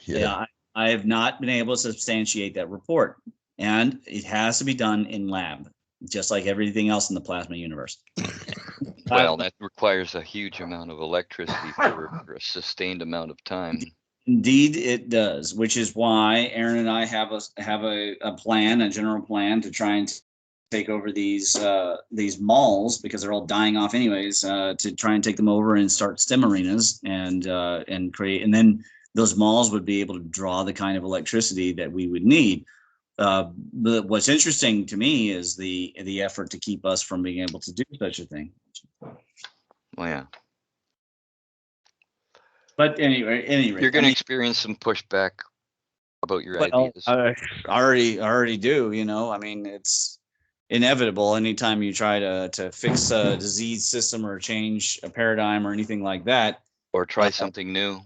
Yeah, I have not been able to substantiate that report, and it has to be done in lab. just like everything else in the plasma universe. Well, that requires a huge amount of electricity for a sustained amount of time. Indeed, it does, which is why Aaron and I have a plan, a general plan to try and take over these malls, because they're all dying off anyways, to try and take them over and start STEM arenas and create, and then those malls would be able to draw the kind of electricity that we would need. But what's interesting to me is the effort to keep us from being able to do such a thing. Well, yeah. But anyway, You're going to experience some pushback about your ideas. I already do. I mean, it's inevitable. Anytime you try to fix a disease system or change a paradigm or anything like that, or try something new.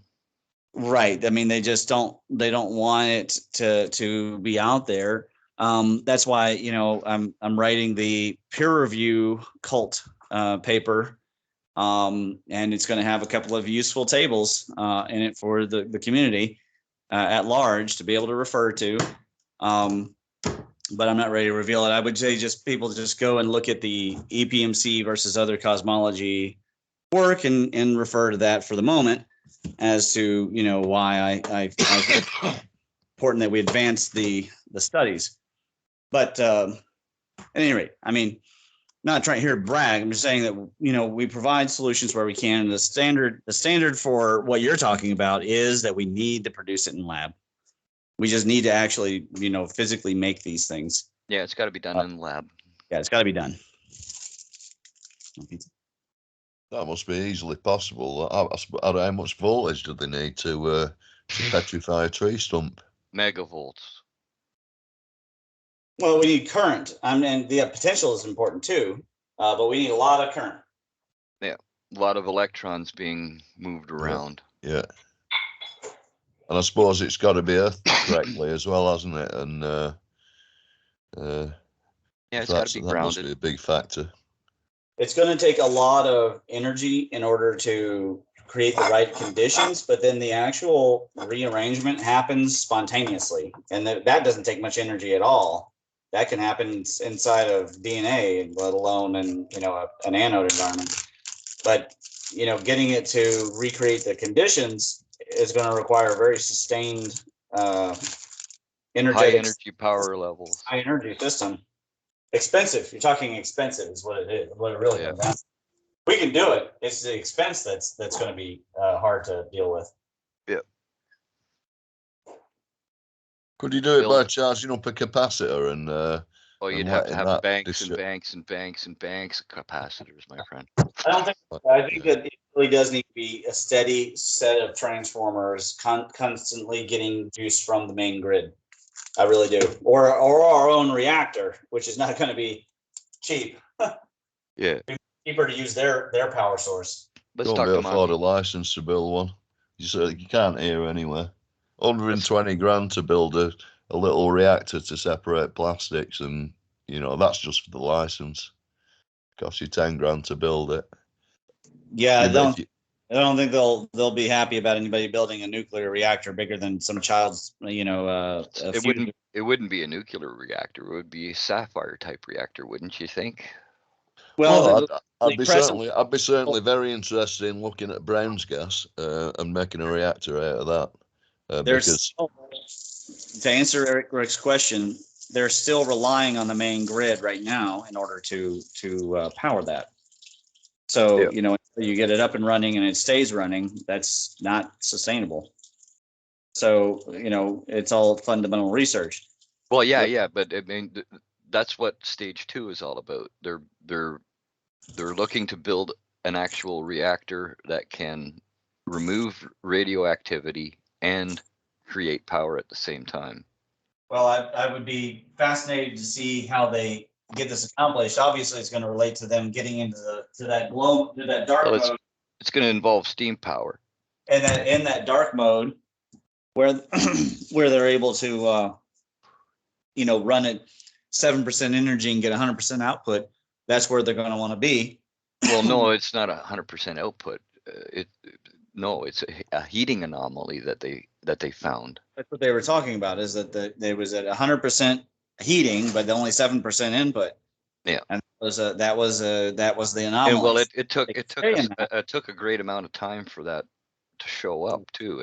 Right. I mean, they don't want it to be out there. That's why, I'm writing the peer review cult paper. And it's going to have a couple of useful tables in it for the community at large to be able to refer to. But I'm not ready to reveal it. I would say people just go and look at the EPMC versus other cosmology work and refer to that for the moment as to, why I think it's important that we advance the studies. But at any rate, I mean, not trying here to brag. I'm just saying that, we provide solutions where we can. The standard for what you're talking about is that we need to produce it in lab. We just need to actually, physically make these things. Yeah, it's got to be done in the lab. Yeah, it's got to be done. That must be easily possible. How much voltage do they need to petrify a tree stump? Megavolts. Well, we need current. And the potential is important too, but we need a lot of current. Yeah, a lot of electrons being moved around. Yeah. And I suppose it's got to be earthed correctly as well, hasn't it? And it's got to be grounded. That must be a big factor. It's going to take a lot of energy in order to create the right conditions, but then the actual rearrangement happens spontaneously, and that doesn't take much energy at all. That can happen inside of DNA, let alone in an anode environment. But getting it to recreate the conditions is going to require very sustained energetic, high energy power levels, high energy system. Expensive. You're talking expensive is what it is. What it really comes down to. We can do it. It's the expense that's going to be hard to deal with. Yeah. Could you do it by charging up a capacitor and? You'd have to have banks and banks and banks and banks of capacitors, my friend. I think that it really does need to be a steady set of transformers constantly getting juice from the main grid. I really do. Or our own reactor, which is not going to be cheap. Yeah. It's cheaper to use their power source. Don't be afford a license to build one. You can't hear anywhere. 120 grand to build a little reactor to separate plastics, and that's just for the license. Costs you 10 grand to build it. Yeah, I don't think they'll be happy about anybody building a nuclear reactor bigger than some child's, It wouldn't be a nuclear reactor. It would be a sapphire type reactor, wouldn't you think? Well, I'd be certainly very interested in looking at Brown's gas and making a reactor out of that. Because to answer Rick's question, they're still relying on the main grid right now in order to power that. So, you get it up and running and it stays running, that's not sustainable. So, it's all fundamental research. Well, yeah, but I mean, that's what stage 2 is all about. They're looking to build an actual reactor that can remove radioactivity and create power at the same time. Well, I would be fascinated to see how they get this accomplished. Obviously, it's going to relate to them getting into that dark mode. It's going to involve steam power. And then in that dark mode, where they're able to, run at 7% energy and get 100% output, that's where they're going to want to be. Well, no, it's not 100% output. It's a heating anomaly that they found. That's what they were talking about, is that they was at 100% heating, but only 7% input. Yeah. And that was the And well, anomaly. it took Saying us it took a great amount of time for that to show up too.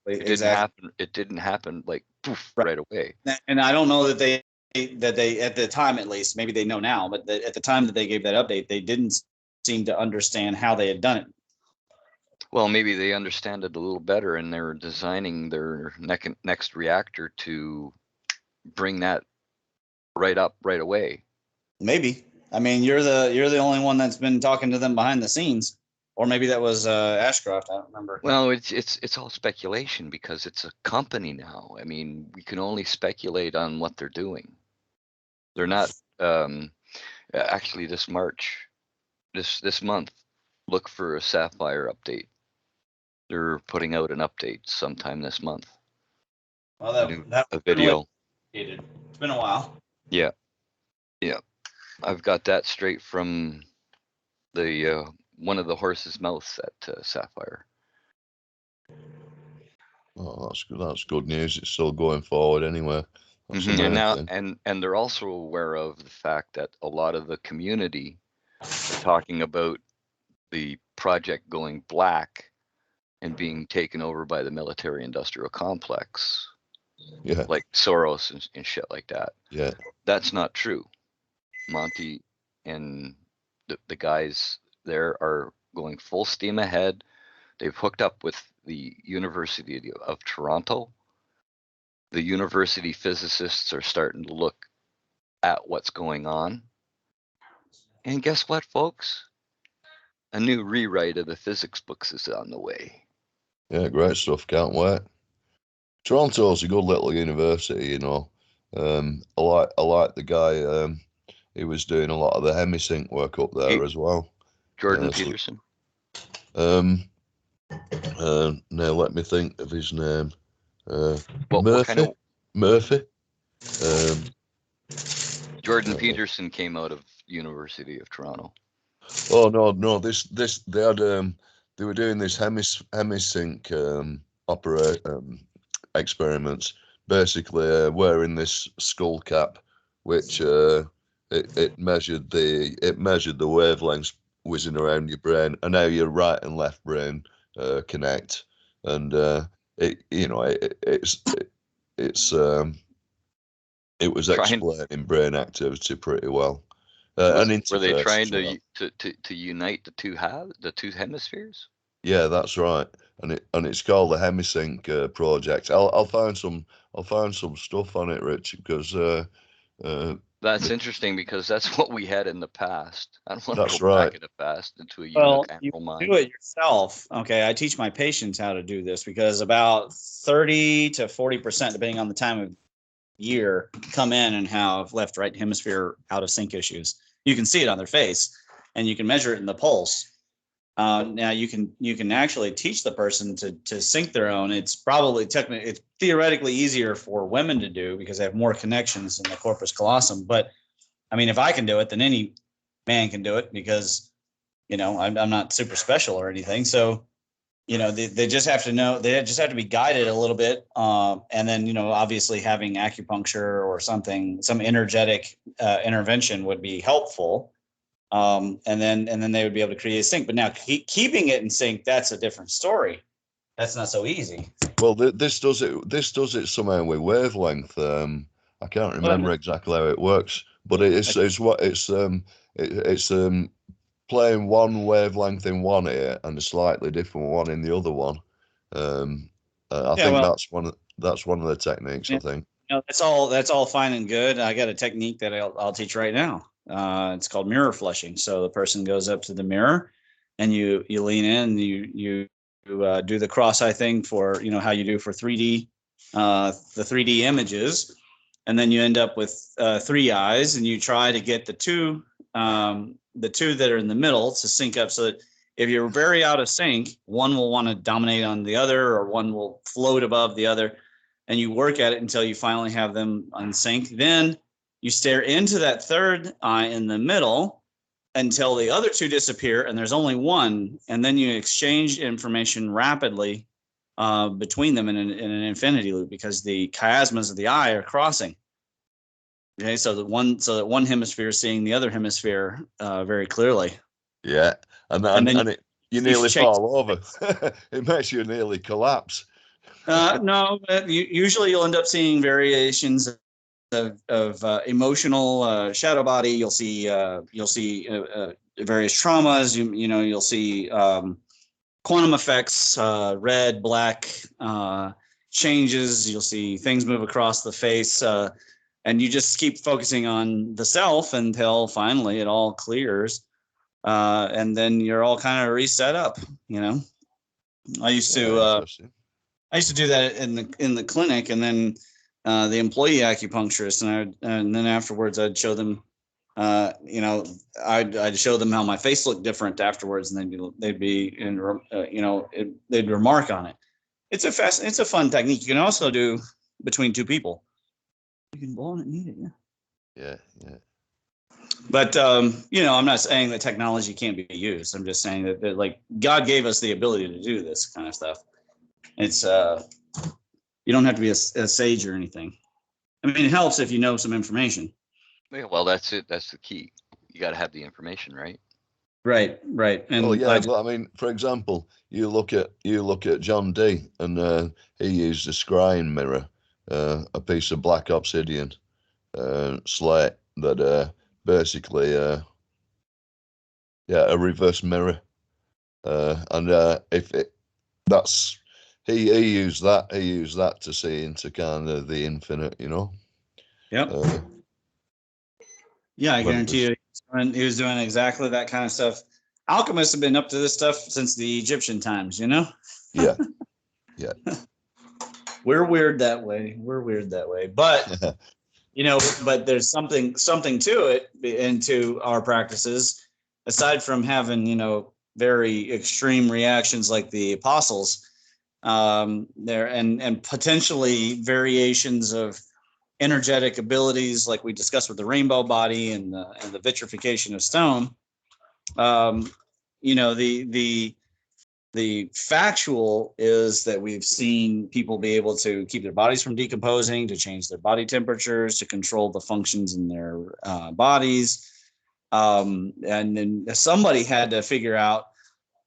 exactly. It didn't happen like poof Right. right away. And I don't know that they at the time, at least, maybe they know now, but at the time that they gave that update, they didn't seem to understand how they had done it. Well, maybe they understand it a little better, and they're designing their next reactor to bring that right up right away. Maybe. I mean, you're the only one that's been talking to them behind the scenes, or maybe that was Ashcroft. I don't remember. Well, it's all speculation because it's a company now. I mean, we can only speculate on what they're doing. They're not actually this March, this month. Look for a Sapphire update. They're putting out an update sometime this month. Well, A video. It's been a while. Yeah. I've got that straight from the one of the horse's mouths at Sapphire. Oh, that's good. That's good news. It's still going forward anyway. That's And now, amazing. and they're also aware of the fact that a lot of the community are talking about the project going black and being taken over by the military-industrial complex, Yeah. like Soros and shit like that. Yeah. That's not true. Monty and the guys there are going full steam ahead. They've hooked up with the University of Toronto. The university physicists are starting to look at what's going on. And guess what, folks? A new rewrite of the physics books is on the way. Yeah, great stuff. Can't wait. Toronto's a good little university, you know. I like the guy. He was doing a lot of the hemisync work up there as well. Jordan So, Peterson. now let me think of his name. What Murphy. Jordan Peterson came out of University of Toronto. Oh no! This they had they were doing this hemisync experiments, basically wearing this skull cap, which it measured the wavelengths whizzing around your brain and how your right and left brain connect, and it was explaining brain activity pretty well. Were they trying to unite the two hemispheres? Yeah, that's right, and it's called the Hemisync project. I'll find some stuff on it, Rich, because that's interesting because that's what we had in the past. I don't want to go back in the past into a unicameral mind. Do it yourself. Okay, I teach my patients how to do this because about 30 to 40%, depending on the time of year, come in and have left-right hemisphere out of sync issues. You can see it on their face, and you can measure it in the pulse. Now you can actually teach the person to sync their own. It's theoretically easier for women to do because they have more connections in the corpus callosum. But I mean, if I can do it, then any man can do it because, I'm not super special or anything. So, they just have to know, they just have to be guided a little bit. And then, obviously having acupuncture or some energetic intervention would be helpful. And then they would be able to create a sync. But now keeping it in sync, that's a different story. That's not so easy. Well, this does it somehow with wavelength. I can't remember exactly how it works, but it's playing one wavelength in one ear and a slightly different one in the other one. I think that's one of the techniques. Yeah. I think. That's all fine and good. I got a technique that I'll teach right now. It's called mirror flushing. So the person goes up to the mirror, and you lean in, you do the cross-eye thing for how you do for 3D, the 3D images, and then you end up with 3 eyes, and you try to get the two that are in the middle to sync up, so that if you're very out of sync, one will want to dominate on the other, or one will float above the other, and you work at it until you finally have them on sync. Then you stare into that third eye in the middle until the other two disappear and there's only one, and then you exchange information rapidly between them in an infinity loop because the chiasmas of the eye are crossing. Okay, so that one hemisphere is seeing the other hemisphere very clearly. Yeah, and And then you you nearly change. fall over. It makes you nearly collapse. No, but usually you'll end up seeing variations of emotional shadow body. You'll see various traumas. You'll see quantum effects, red, black changes. You'll see things move across the face, and you just keep focusing on the self until finally it all clears, and then you're all kind of reset up. I used to. Interesting. I used to do that in the clinic, and then the employee acupuncturist, and then afterwards I'd show them, I'd show them how my face looked different afterwards, and they'd be they'd remark on it. It's a fun technique. You can also do between two people. You can blow on it and eat it, Yeah, yeah. But I'm not saying that technology can't be used. I'm just saying that like God gave us the ability to do this kind of stuff. It's you don't have to be a sage or anything. I mean, it helps if you know some information. Yeah, well, that's it. That's the key. You got to have the information, right? Right. And Well, yeah, but I mean, for example, you look at John Dee, and he used a scrying mirror, a piece of black obsidian slate that basically, a reverse mirror, and if it that's he used that to see into kind of the infinite, Yep. Yeah, I guarantee you, he was doing exactly that kind of stuff. Alchemists have been up to this stuff since the Egyptian times, Yeah. Yeah. We're weird that way. But but there's something to it, into our practices, aside from having very extreme reactions like the apostles. There and potentially variations of energetic abilities, like we discussed with the rainbow body and the vitrification of stone. The factual is that we've seen people be able to keep their bodies from decomposing, to change their body temperatures, to control the functions in their bodies. And then somebody had to figure out,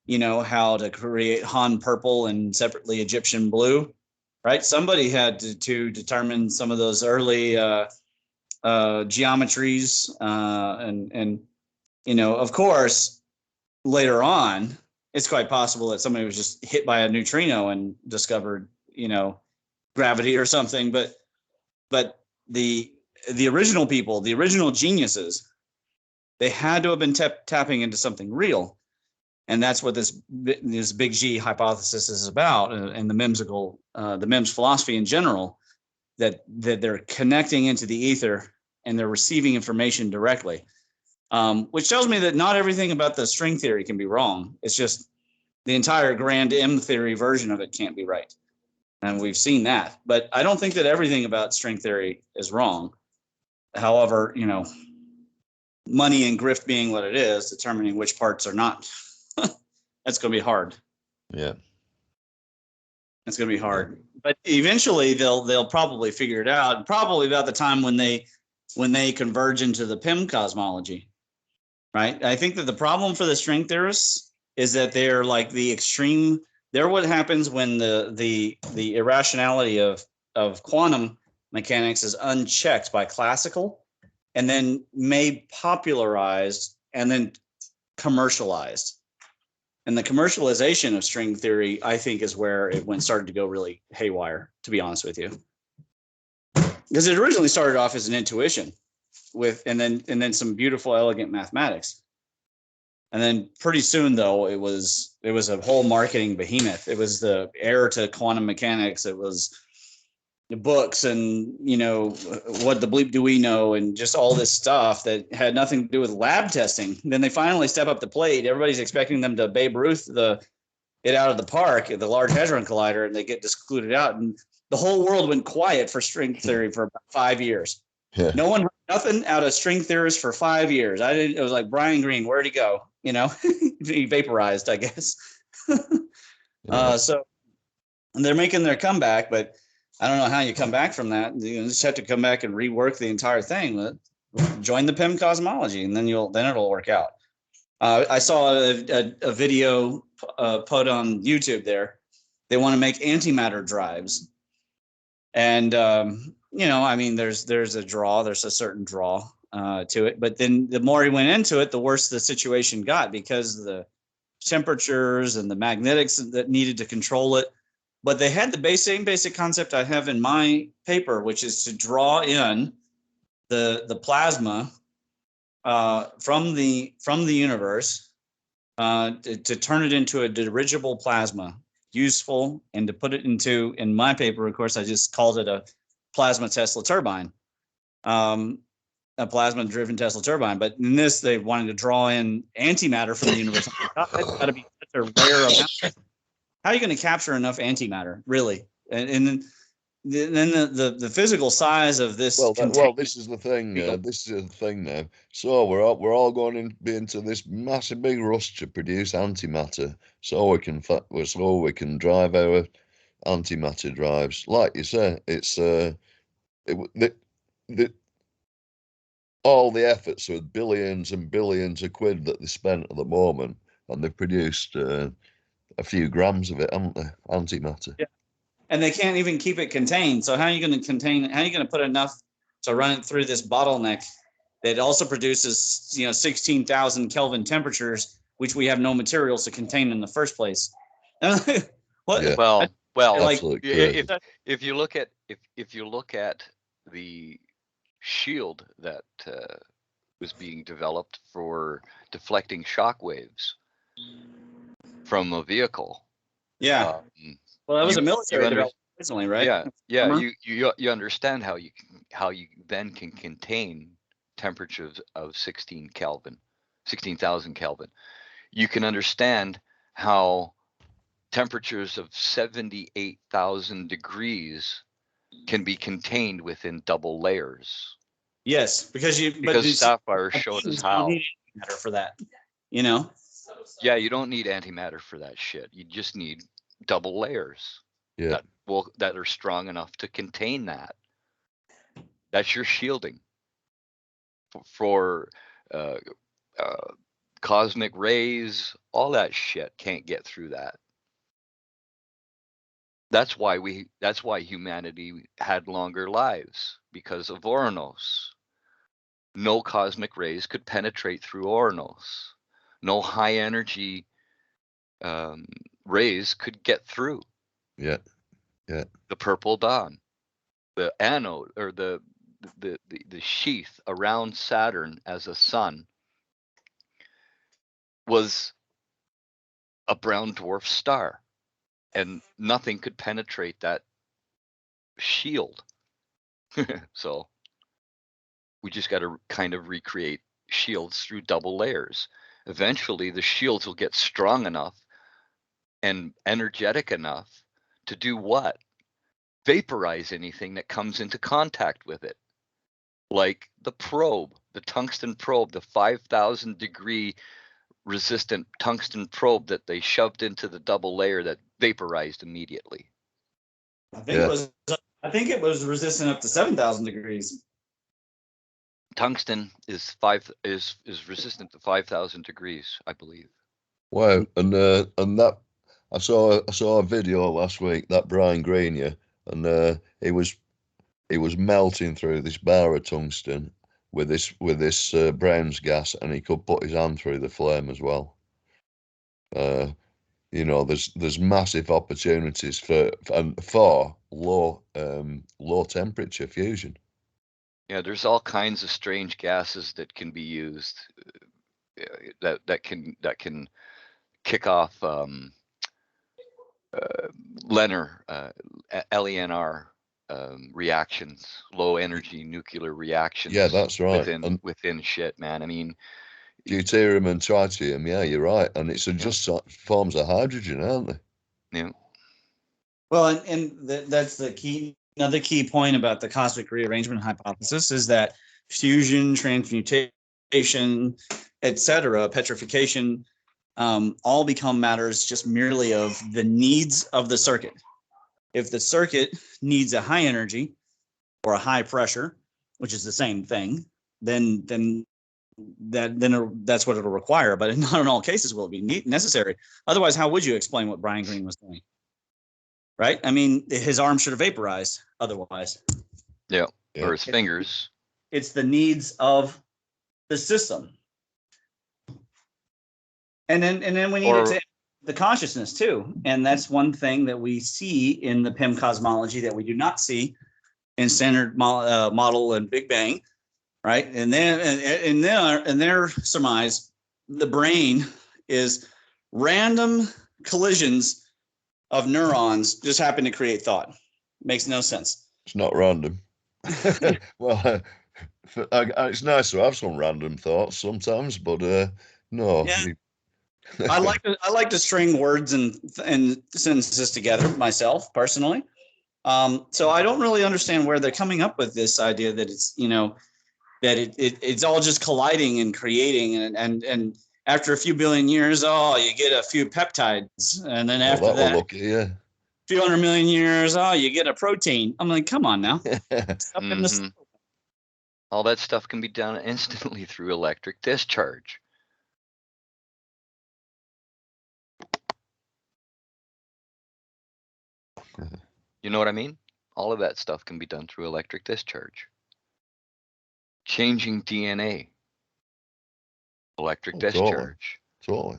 how to create Han purple and separately Egyptian blue, right? Somebody had to determine some of those early geometries, and of course, later on, it's quite possible that somebody was just hit by a neutrino and discovered, gravity or something. But the original people, the original geniuses, they had to have been tapping into something real. And that's what this big G hypothesis is about, and the MIMS philosophy in general, that they're connecting into the ether and they're receiving information directly, which tells me that not everything about the string theory can be wrong. It's just the entire grand M theory version of it can't be right. And we've seen that. But I don't think that everything about string theory is wrong. However, money and grift being what it is, determining which parts are not, that's going to be hard. Yeah. It's going to be hard. But eventually they'll probably figure it out, probably about the time when they converge into the PIM cosmology. Right? I think that the problem for the string theorists is that they're like the extreme. They're what happens when the irrationality of quantum mechanics is unchecked by classical, and then made popularized and then commercialized. And the commercialization of string theory, I think, is where it started to go really haywire, to be honest with you. Because it originally started off as an intuition and then some beautiful, elegant mathematics. And then pretty soon, though, it was a whole marketing behemoth. It was the heir to quantum mechanics. It was the books and, what the bleep do we know, and just all this stuff that had nothing to do with lab testing. Then they finally step up the plate. Everybody's expecting them to Babe Ruth it out of the park at the Large Hadron Collider, and they get excluded out. And the whole world went quiet for string theory for about 5 years. Yeah. No one heard nothing out of string theorists for 5 years. It was like, Brian Greene, where'd he go? He vaporized, I guess. Yeah. So they're making their comeback, but I don't know how you come back from that. You just have to come back and rework the entire thing. Join the PIM cosmology, and then it'll work out. I saw a video put on YouTube there. They want to make antimatter drives. And, I mean, there's a certain draw to it. But then the more he went into it, the worse the situation got, because the temperatures and the magnetics that needed to control it. But they had the same basic concept I have in my paper, which is to draw in the plasma from the universe to turn it into a dirigible plasma, useful, and to put it into, in my paper, of course, I just called it a plasma Tesla turbine, a plasma driven Tesla turbine. But in this, they wanted to draw in antimatter from the universe. That's got to be such a rare amount. How are you going to capture enough antimatter, really? And then the physical size of this. Well, this is the thing. This is the thing now. So we're all going into this massive big rush to produce antimatter, so we can drive our antimatter drives. Like you say, it's all the efforts of billions and billions of quid that they spent at the moment, and they've produced a few grams of it, haven't they? Antimatter. Yeah. And they can't even keep it contained. So how are you going to contain it? How are you going to put enough to run it through this bottleneck that also produces, 16,000 Kelvin temperatures, which we have no materials to contain in the first place? Well, like, if you look at the shield that was being developed for deflecting shock waves from a vehicle. Yeah. Well, that was a military development originally, right? Yeah. You understand how you then can contain temperatures of 16,000 Kelvin. You can understand how temperatures of 78,000 degrees can be contained within double layers. Yes, because Sapphire showed us how. Antimatter for that, Yeah, you don't need antimatter for that shit. You just need double layers. Yeah. That are strong enough to contain that. That's your shielding for cosmic rays. All that shit can't get through that. That's why humanity had longer lives, because of Oranos. No cosmic rays could penetrate through Oranos. No high energy rays could get through. Yeah. The purple dawn, the anode, or the sheath around Saturn as a sun, was a brown dwarf star, and nothing could penetrate that shield. So we just got to kind of recreate shields through double layers. Eventually the shields will get strong enough and energetic enough to do what? Vaporize anything that comes into contact with it. Like the probe, the tungsten probe, the 5,000 degree resistant tungsten probe that they shoved into the double layer that vaporized immediately. I think it was resistant up to 7,000 degrees. Tungsten is resistant to 5,000 degrees, I believe. Wow, and that I saw a video last week, that Brian Greenier, and he was melting through this bar of tungsten with this Brown's gas, and he could put his hand through the flame as well. There's massive opportunities for low temperature fusion. Yeah, there's all kinds of strange gases that can be used that can kick off LENR reactions, low energy nuclear reactions. Yeah, that's right. Within shit, man. I mean, deuterium and tritium. Yeah, you're right, and it's just forms of hydrogen, aren't they? Yeah. Well, and that's the key. Another key point about the cosmic rearrangement hypothesis is that fusion, transmutation, etc., petrification, all become matters just merely of the needs of the circuit. if the circuit needs a high energy or a high pressure, which is the same thing, then that's what it'll require. But not in all cases will it be necessary. Otherwise, how would you explain what Brian Greene was doing? Right? I mean, his arm should have vaporized otherwise. Yeah. Or his fingers. It's the needs of the system. And then we need to the consciousness too. And that's one thing that we see in the PIM cosmology that we do not see in standard model and Big Bang, right? And then in their surmise, the brain is random collisions of neurons just happen to create thought. Makes no sense. It's not random. Well, it's nice to have some random thoughts sometimes, but no. Yeah. I like to string words and sentences together myself personally. So I don't really understand where they're coming up with this idea that it's, you know, that it's all just colliding and creating and after a few billion years, you get a few peptides, and then after that, lucky, yeah. a few 100 million years, you get a protein. I'm like, come on now. All that stuff can be done instantly through electric discharge. You know what I mean? All of that stuff can be done through electric discharge. Changing DNA. Electric discharge. Totally.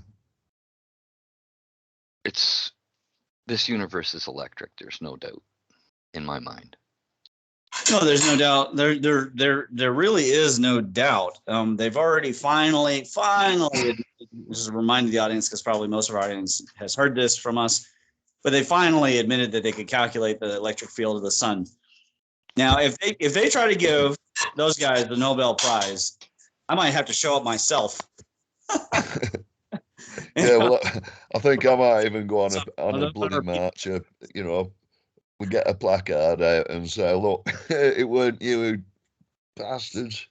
This universe is electric. There's no doubt in my mind. No, there's no doubt. There really is no doubt. They've already finally, this is a reminder to the audience because probably most of our audience has heard this from us, but they finally admitted that they could calculate the electric field of the sun. Now, if they try to give those guys the Nobel Prize, I might have to show up myself. Yeah, well, I think I might even go on a bloody march. You know, we get a placard out and say, "Look, it weren't you bastards,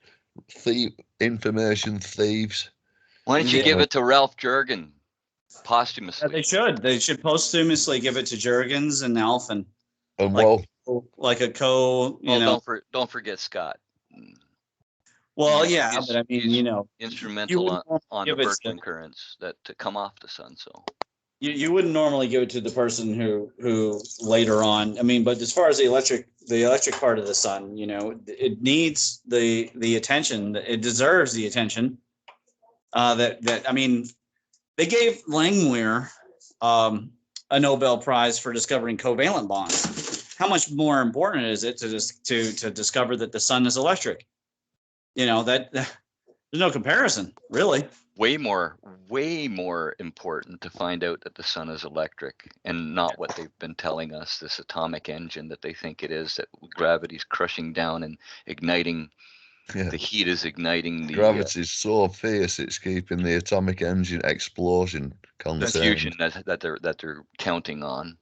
information thieves." Why don't you give it to Ralph Jurgen posthumously? Yeah, they should posthumously give it to Jurgens and Alphen. And like a co, don't forget Scott. Well, yeah, but I mean, you know, instrumental on the Birkeland currents that to come off the sun. So you wouldn't normally give it to the person who later on. I mean, but as far as the electric part of the sun, you know, it needs the attention. It deserves the attention. That I mean, they gave Langmuir a Nobel Prize for discovering covalent bonds. How much more important is it to discover that the sun is electric? You know, that there's no comparison, really. Way more important to find out that the sun is electric and not what they've been telling us, this atomic engine that they think it is, that gravity's crushing down and igniting. Yeah. The heat is igniting the gravity is so fierce it's keeping the atomic engine explosion contained. The fusion that they're counting on.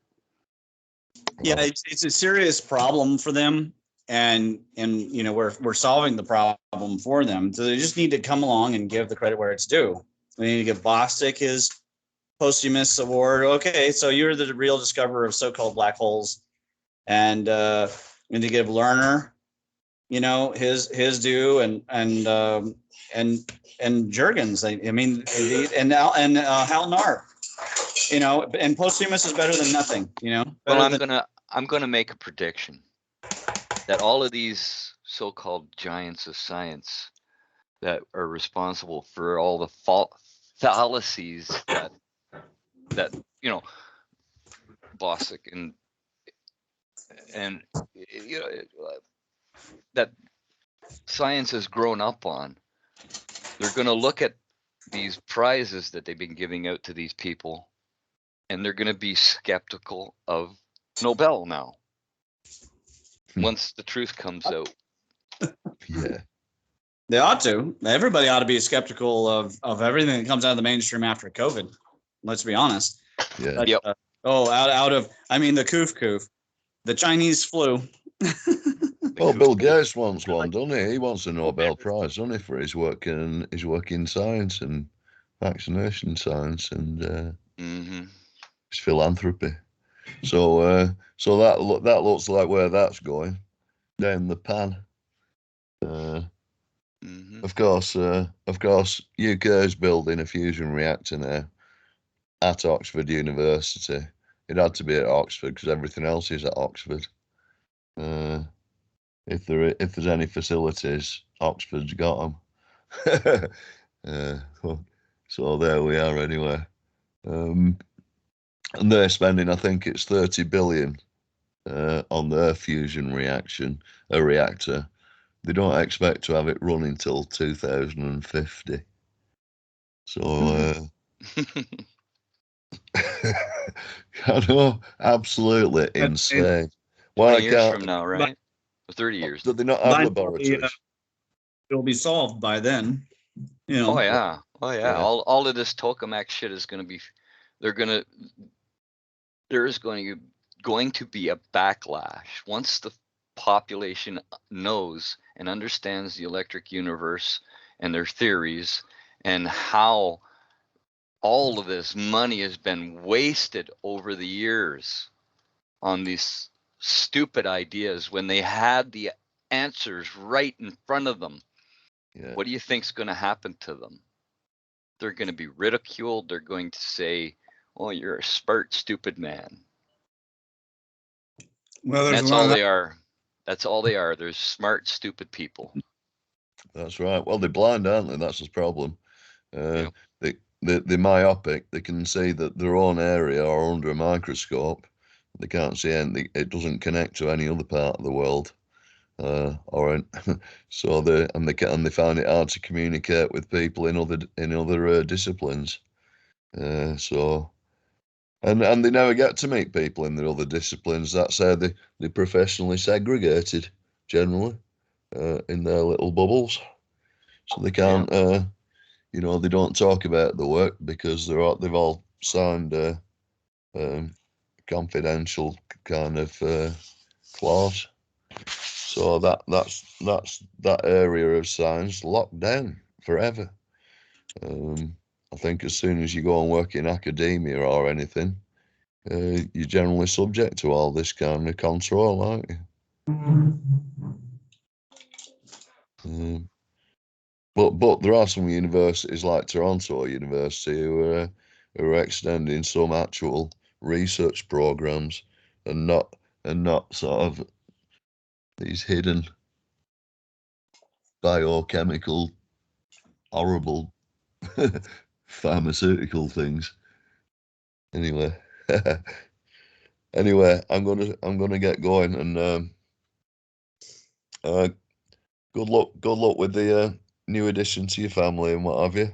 Yeah, it's a serious problem for them, and you know we're solving the problem for them. So they just need to come along and give the credit where it's due. We need to give Bostic his posthumous award. Okay, so you're the real discoverer of so-called black holes, and we need to give Lerner, you know, his due, and Jurgens. I mean, and Hal Narp, you know, and posthumous is better than nothing, you know. Well, I'm gonna make a prediction that all of these so-called giants of science that are responsible for all the fallacies that you know, Bostic and you know, that science has grown up on, they're going to look at these prizes that they've been giving out to these people, and they're going to be skeptical of Nobel now. Once the truth comes out. Yeah. They ought to. Everybody ought to be skeptical of everything that comes out of the mainstream after COVID. Let's be honest. Yeah. But, out of the coof, the Chinese flu. Well, Bill Gates wants one, doesn't he? He wants a Nobel Prize, doesn't he, for his work in science and vaccination science and his philanthropy. So that looks like where that's going, down the pan. Of course, UK is building a fusion reactor now at Oxford University. It had to be at Oxford because everything else is at Oxford. If there's any facilities, Oxford's got them. So there we are anyway. And they're spending, I think it's 30 billion on their fusion reactor. They don't expect to have it running till 2050. So I know, absolutely insane. 20 years from now, right? 30 years. Do they not have laboratories? It'll be solved by then. You know. Oh yeah. All of this tokamak shit is going to be. There is going to be a backlash once the population knows and understands the electric universe and their theories and how all of this money has been wasted over the years on these stupid ideas when they had the answers right in front of them. Yeah. What do you think's going to happen to them? They're going to be ridiculed. They're going to say, "Oh, you're a smart, stupid man." Well, that's all they are. That's all they are. They're smart, stupid people. That's right. Well, they're blind, aren't they? That's the problem. Yep. They're myopic. They can see that their own area or under a microscope. They can't see anything. It doesn't connect to any other part of the world. So they find it hard to communicate with people in other disciplines. So they never get to meet people in the other disciplines. That's how they're professionally segregated generally in their little bubbles. So they can't, they don't talk about the work because they've all signed confidential kind of clause. So that's that area of science locked down forever. I think as soon as you go and work in academia or anything, you're generally subject to all this kind of control, aren't you? But there are some universities like Toronto University who are extending some actual research programs and not sort of these hidden biochemical horrible pharmaceutical things. Anyway, I'm gonna get going and good luck with the new addition to your family and what have you.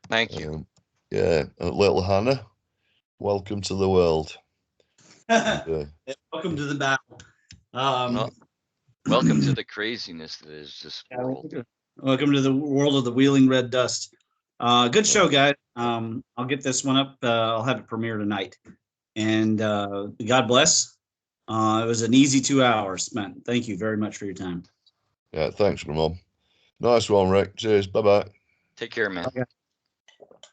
Thank you. Little Hannah, welcome to the world. Welcome to the battle. Welcome to the craziness that is this world. Welcome to the world of the wheeling red dust. Good show, guys. I'll get this one up. I'll have it premiere tonight. And God bless. It was an easy 2 hours spent. Thank you very much for your time. Yeah, thanks, Mom. Nice one, Rick. Cheers. Bye-bye. Take care, man. Okay.